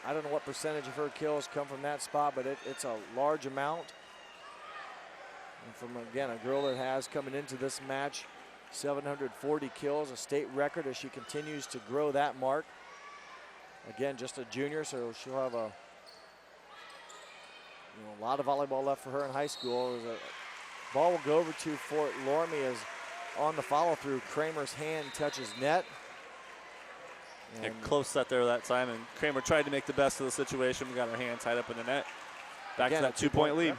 I don't know what percentage of her kills come from that spot, but it's a large amount. And from, again, a girl that has coming into this match 740 kills, a state record as she continues to grow that mark. Again, just a junior, so she'll have a lot of volleyball left for her in high school. The ball will go over to Fort Loramie as on the follow through, Kramer's hand touches net. And close set there that time, and Kramer tried to make the best of the situation. We got her hand tied up in the net. Back to that 2-point lead. Yep.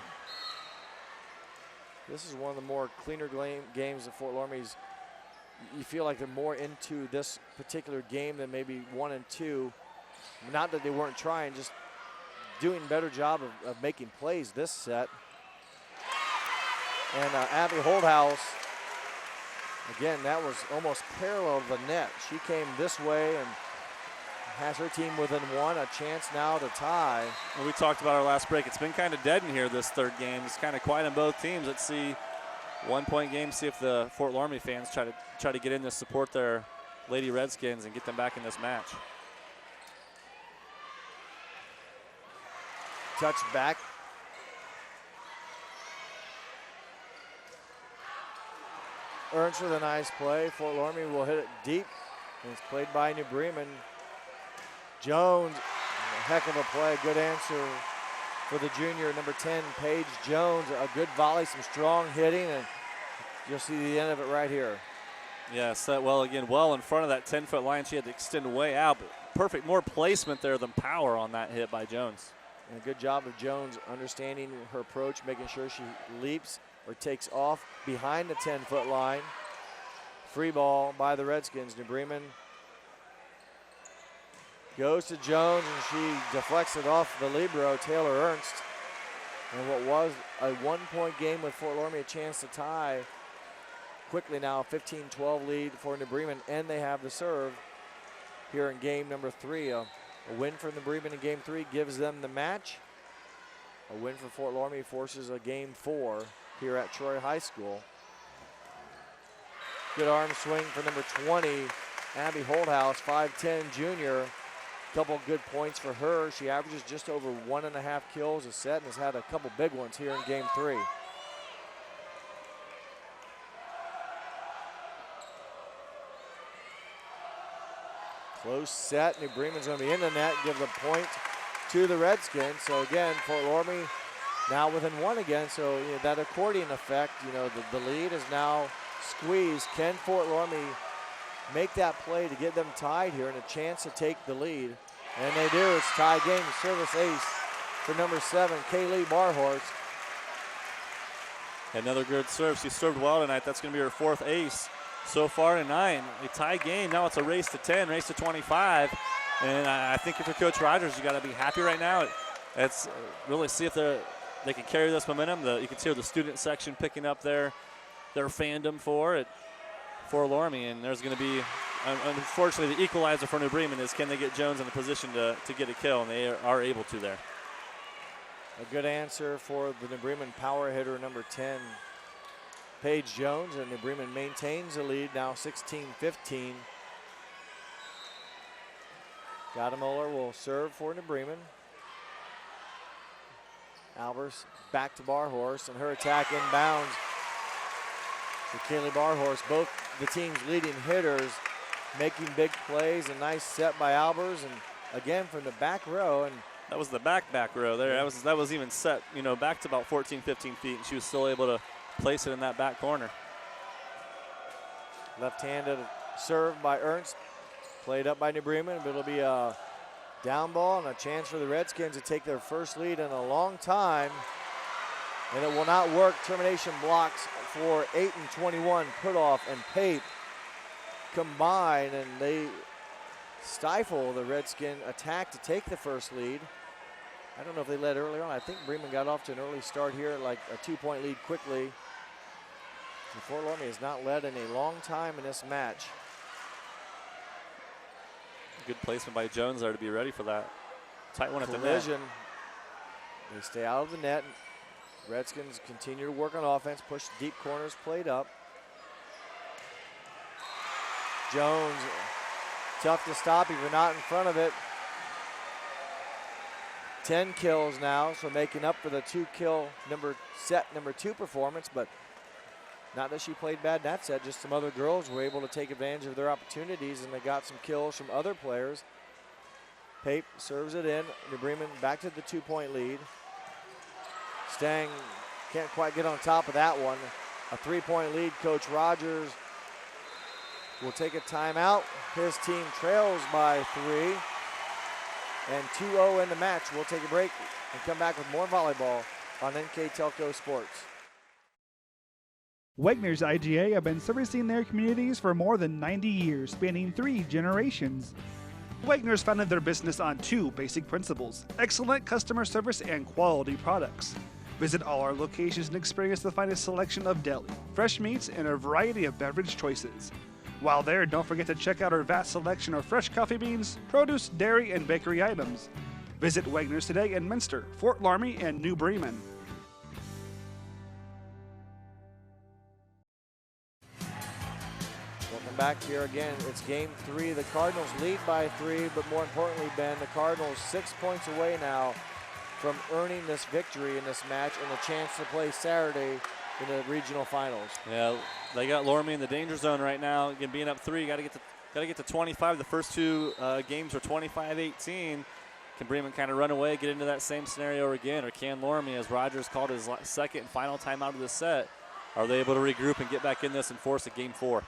This is one of the more cleaner games of Fort Loramie's. You feel like they're more into this particular game than maybe 1 and 2. Not that they weren't trying, just doing a better job of making plays this set. And Abby Holdhouse, again, that was almost parallel to the net. She came this way and has her team within 1, a chance now to tie. Well, we talked about our last break. It's been kind of dead in here this third game. It's kind of quiet on both teams. Let's see 1-point game, see if the Fort Loramie fans try to get in to support their Lady Redskins and get them back in this match. Touch back. Ernst with a nice play. Fort Loramie will hit it deep. And it's played by New Bremen. Jones, a heck of a play. Good answer for the junior, number 10, Paige Jones. A good volley, some strong hitting, and you'll see the end of it right here. Yeah, set well again, well in front of that 10-foot line. She had to extend way out, but perfect, more placement there than power on that hit by Jones. And a good job of Jones understanding her approach, making sure she leaps or takes off behind the 10-foot line. Free ball by the Redskins. New Bremen goes to Jones, and she deflects it off the libero, Taylor Ernst. And what was a 1-point game with Fort Loramie, a chance to tie. Quickly now, 15-12 lead for New Bremen, and they have the serve here in game number 3. A win for New Bremen in game 3 gives them the match. A win for Fort Loramie forces a game 4 here at Troy High School. Good arm swing for number 20, Abby Holdhouse, 5'10" junior. Couple good points for her. She averages just over 1.5 kills a set and has had a couple big ones here in game 3. Close set. New Bremen's going to be in the net, give the point to the Redskins. So again, Fort Loramie now within 1 again. So that accordion effect, the lead is now squeezed. Can Fort Loramie make that play to get them tied here and a chance to take the lead? And they do. It's tie game. Service ace for number 7, Kaylee Barhorse. Another good serve. She served well tonight. That's going to be her 4th ace so far tonight. A tie game. Now it's a race to 10, race to 25. And I think if you're Coach Rogers, you got to be happy right now. It's really see if they can carry this momentum. You can see the student section picking up their fandom for it. For Loramie, and there's going to be, unfortunately, the equalizer for New Bremen is can they get Jones in a position to get a kill, and they are able to there. A good answer for the New Bremen power hitter, number 10, Paige Jones, and New Bremen maintains the lead now 16-15. Gadamoller will serve for New Bremen. Albers back to Barhorse, and her attack inbounds. So Kaylee Barhorse, both the team's leading hitters, making big plays. A nice set by Albers, and again from the back row. And that was the back row there. That was even set, back to about 14, 15 feet, and she was still able to place it in that back corner. Left-handed serve by Ernst, played up by New Bremen, but it'll be a down ball and a chance for the Redskins to take their first lead in a long time. And it will not work. Termination blocks for 8 and 21. Putoff and Pape combine, and they stifle the Redskin attack to take the first lead. I don't know if they led early on. I think Bremen got off to an early start here, like a 2-point lead quickly. And Fort Loramie has not led in a long time in this match. Good placement by Jones there to be ready for that. Tight one at the net. Collision. They stay out of the net. Redskins continue to work on offense, push deep corners, played up. Jones, tough to stop if you're not in front of it. 10 kills now, so making up for the 2-kill number 2 performance, but not that she played bad in that set, just some other girls were able to take advantage of their opportunities and they got some kills from other players. Pape serves it in. New Bremen back to the 2-point lead. Stang can't quite get on top of that one. A 3-point lead. Coach Rogers will take a timeout. His team trails by 3. And 2-0 in the match. We'll take a break and come back with more volleyball on NKTelco Sports. Wegner's IGA have been servicing their communities for more than 90 years, spanning 3 generations. Wegner's founded their business on 2 basic principles: excellent customer service and quality products. Visit all our locations and experience the finest selection of deli, fresh meats, and a variety of beverage choices. While there, don't forget to check out our vast selection of fresh coffee beans, produce, dairy, and bakery items. Visit Wegner's today in Minster, Fort Loramie, and New Bremen. Welcome back here again. It's game 3. The Cardinals lead by 3, but more importantly, Ben, the Cardinals 6 points away now from earning this victory in this match and a chance to play Saturday in the regional finals. Yeah, they got Loramie in the danger zone right now. Again, being up 3, got to get to 25. The first 2 games were 25-18. Can Bremen kind of run away, get into that same scenario again, or can Loramie, as Rogers called his second and final timeout of the set, are they able to regroup and get back in this and force a game 4?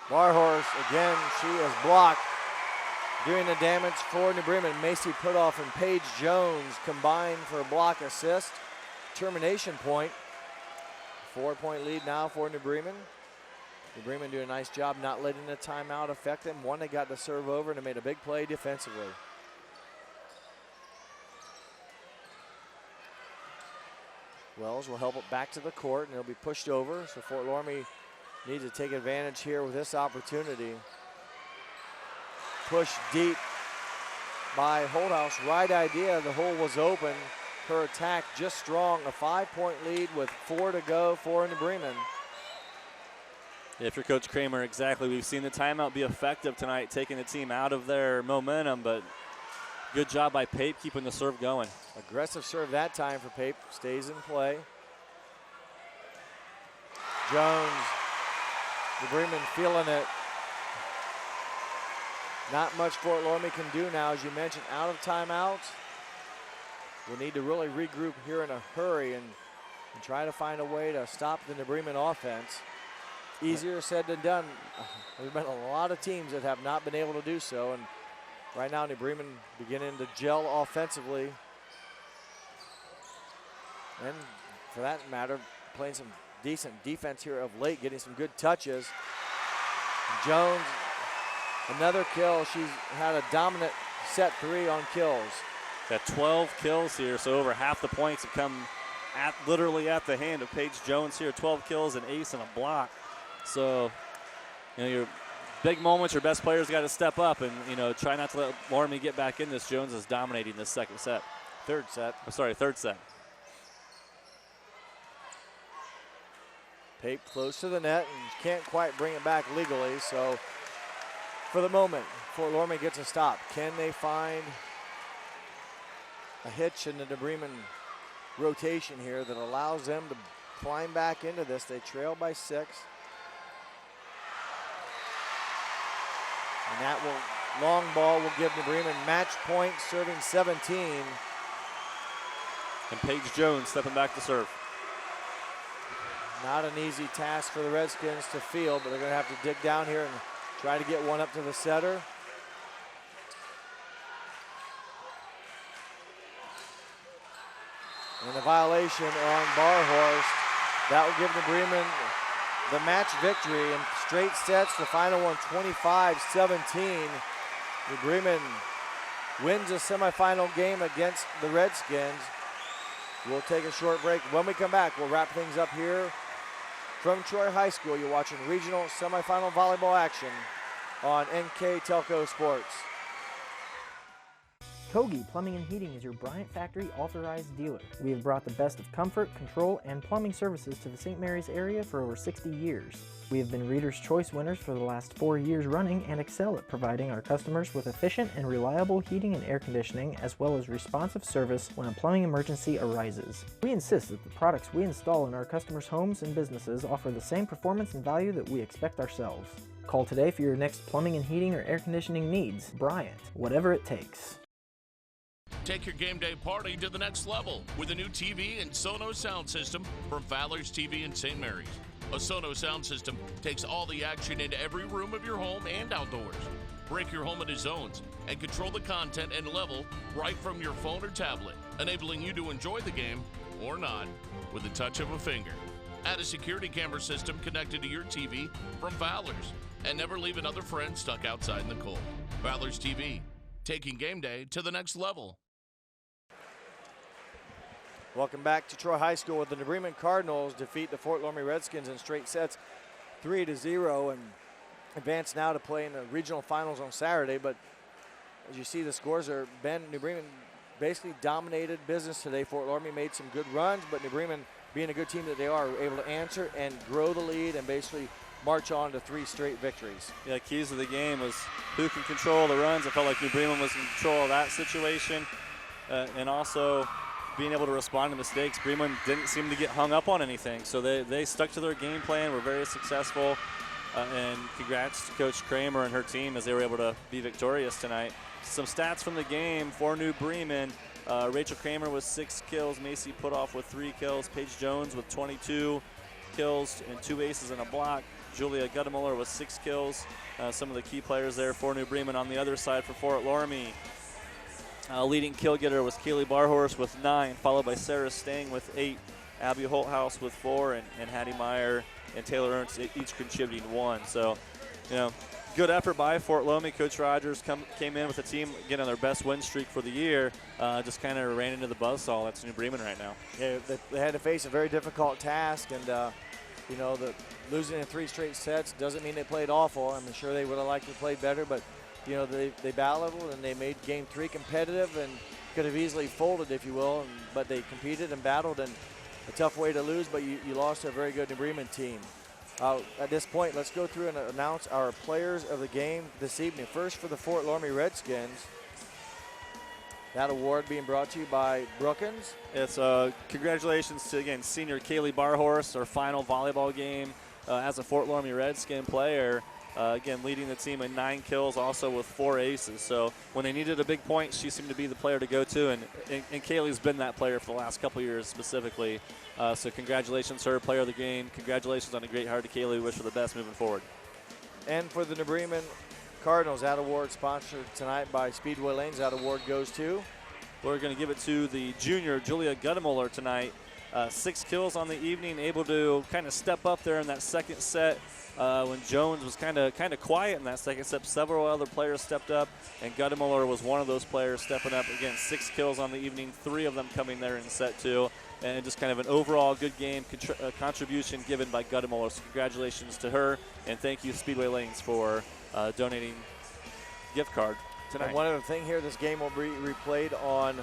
Barhorse, again, she is blocked. Doing the damage for New Bremen. Macy Putoff and Paige Jones combined for a block assist. Termination point. 4-point lead now for New Bremen. New Bremen doing a nice job not letting the timeout affect them. One, they got the serve over and they made a big play defensively. Wells will help it back to the court and it'll be pushed over. So Fort Loramie needs to take advantage here with this opportunity. Push deep by Holdhouse. Right idea, the hole was open. Her attack just strong. A 5-point lead with 4 to go for New Bremen. Yeah, if you're Coach Kramer, exactly. We've seen the timeout be effective tonight, taking the team out of their momentum, but good job by Pape keeping the serve going. Aggressive serve that time for Pape. Stays in play. Jones. New Bremen feeling it. Not much Fort Loramie can do now, as you mentioned, out of timeouts. We'll need to really regroup here in a hurry and try to find a way to stop the New Bremen offense. Easier said than done. There's been a lot of teams that have not been able to do so, and right now New Bremen beginning to gel offensively. And for that matter, playing some decent defense here of late, getting some good touches. Jones, another kill. She's had a dominant set 3 on kills. Got 12 kills here, so over half the points have come literally at the hand of Paige Jones here. 12 kills, an ace, and a block. So, your big moments, your best players got to step up and, try not to let Loramie get back in this. Jones is dominating this second set. Third set. Third set. Pape close to the net and can't quite bring it back legally. So, for the moment, Fort Loramie gets a stop. Can they find a hitch in the New Bremen rotation here that allows them to climb back into this? They trail by 6. And that long ball will give New Bremen match point, serving 17. And Paige Jones stepping back to serve. Not an easy task for the Redskins to field, but they're going to have to dig down here and try to get one up to the setter. And a violation on Barhorst. That will give New Bremen the match victory in straight sets. The final one, 25-17. New Bremen wins a semifinal game against the Redskins. We'll take a short break. When we come back, we'll wrap things up here from Troy High School. You're watching regional semifinal volleyball action on NKTelco Sports. Kogi Plumbing and Heating is your Bryant Factory authorized dealer. We have brought the best of comfort, control, and plumbing services to the St. Mary's area for over 60 years. We have been Reader's Choice winners for the last 4 years running and excel at providing our customers with efficient and reliable heating and air conditioning, as well as responsive service when a plumbing emergency arises. We insist that the products we install in our customers' homes and businesses offer the same performance and value that we expect ourselves. Call today for your next plumbing and heating or air conditioning needs. Bryant, whatever it takes. Take your game day party to the next level with a new TV and Sonos sound system from Fowler's TV in St. Mary's. A Sonos sound system takes all the action into every room of your home and outdoors. Break your home into zones and control the content and level right from your phone or tablet, enabling you to enjoy the game, or not, with the touch of a finger. Add a security camera system connected to your TV from Fowler's, and never leave another friend stuck outside in the cold. Fowler's TV, taking game day to the next level. Welcome back to Troy High School, with the New Bremen Cardinals defeat the Fort Loramie Redskins in straight sets 3-0 and advance now to play in the regional finals on Saturday. But as you see, the scores are New Bremen basically dominated business today. Fort Loramie made some good runs, but New Bremen, being a good team that they are, were able to answer and grow the lead and basically march on to 3 straight victories. Yeah, keys of the game was who can control the runs. I felt like New Bremen was in control of that situation, and also being able to respond to mistakes. Bremen didn't seem to get hung up on anything, so they stuck to their game plan, were very successful, and congrats to Coach Kramer and her team as they were able to be victorious tonight. Some stats from the game for New Bremen. Rachel Kramer with 6 kills, Macy Putoff with 3 kills, Paige Jones with 22 kills and 2 aces and a block, Julia Guttemuller with 6 kills. Some of the key players there for New Bremen. On the other side for Fort Loramie, leading kill getter was Kaylee Barhorse with 9, followed by Sarah Stang with 8, Abby Holthouse with 4, and Hattie Meyer and Taylor Ernst each contributing 1. So, good effort by Fort Loramie. Coach Rogers came in with a team, again, on their best win streak for the year. Just kind of ran into the buzzsaw. That's New Bremen right now. Yeah, they had to face a very difficult task, and the losing in 3 straight sets doesn't mean they played awful. I'm sure they would have liked to play better, but they battled and they made game 3 competitive and could have easily folded, if you will, but they competed and battled, and a tough way to lose, but you lost to a very good New Bremen team. At this point, let's go through and announce our players of the game this evening. First, for the Fort Loramie Redskins, that award being brought to you by Brookins. It's congratulations to, again, senior Kaylee Barhorse, our final volleyball game as a Fort Loramie Redskin player. Again, leading the team in 9 kills, also with 4 aces. So when they needed a big point, she seemed to be the player to go to, and Kaylee's been that player for the last couple years specifically. So congratulations to her, player of the game. Congratulations on a great heart to Kaylee. We wish her the best moving forward. And for the New Bremen Cardinals, that award sponsored tonight by Speedway Lanes. That award goes to? We're going to give it to the junior Julia Guttemuller tonight. 6 kills on the evening, able to kind of step up there in that second set. When Jones was kind of quiet in that second set, several other players stepped up, and Guttemuller was one of those players stepping up. Again, 6 kills on the evening, 3 of them coming there in set 2, and just kind of an overall good game contribution given by Guttemuller. So congratulations to her, and thank you Speedway Lanes for donating gift card tonight. And one other thing here, this game will be replayed on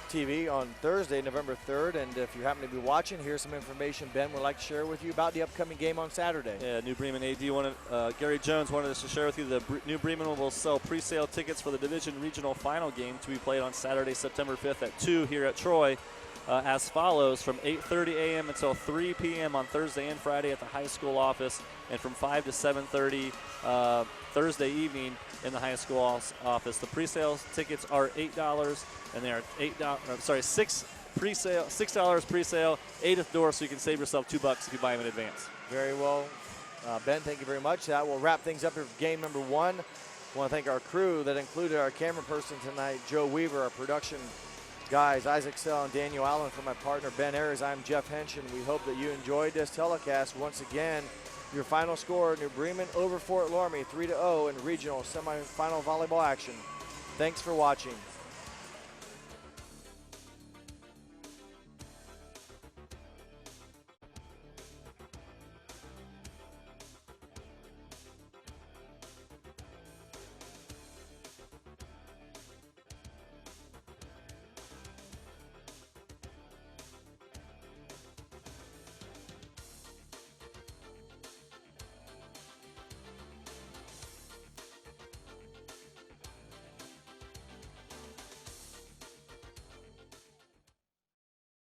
TV on Thursday, November 3rd, and if you happen to be watching, here's some information Ben would like to share with you about the upcoming game on Saturday. Yeah, New Bremen AD Gary Jones wanted us to share with you the New Bremen will sell pre-sale tickets for the Division Regional Final game to be played on Saturday, September 5th at 2 here at Troy. As follows: from 8:30 a.m. until 3 p.m. on Thursday and Friday at the high school office, and from 5 to 7:30 Thursday evening in the high school office. The pre-sale tickets are $8, and they are $6 pre-sale, 8 at the door, so you can save yourself $2 if you buy them in advance. Very well, Ben. Thank you very much. That will wrap things up here for game number 1. I want to thank our crew that included our camera person tonight, Joe Weaver, our production guys, Isaac Sell and Daniel Allen, for my partner Ben Ayers. I'm Jeff Henshin. We hope that you enjoyed this telecast. Once again, your final score: New Bremen over Fort Loramie 3-0 in regional semifinal volleyball action. Thanks for watching.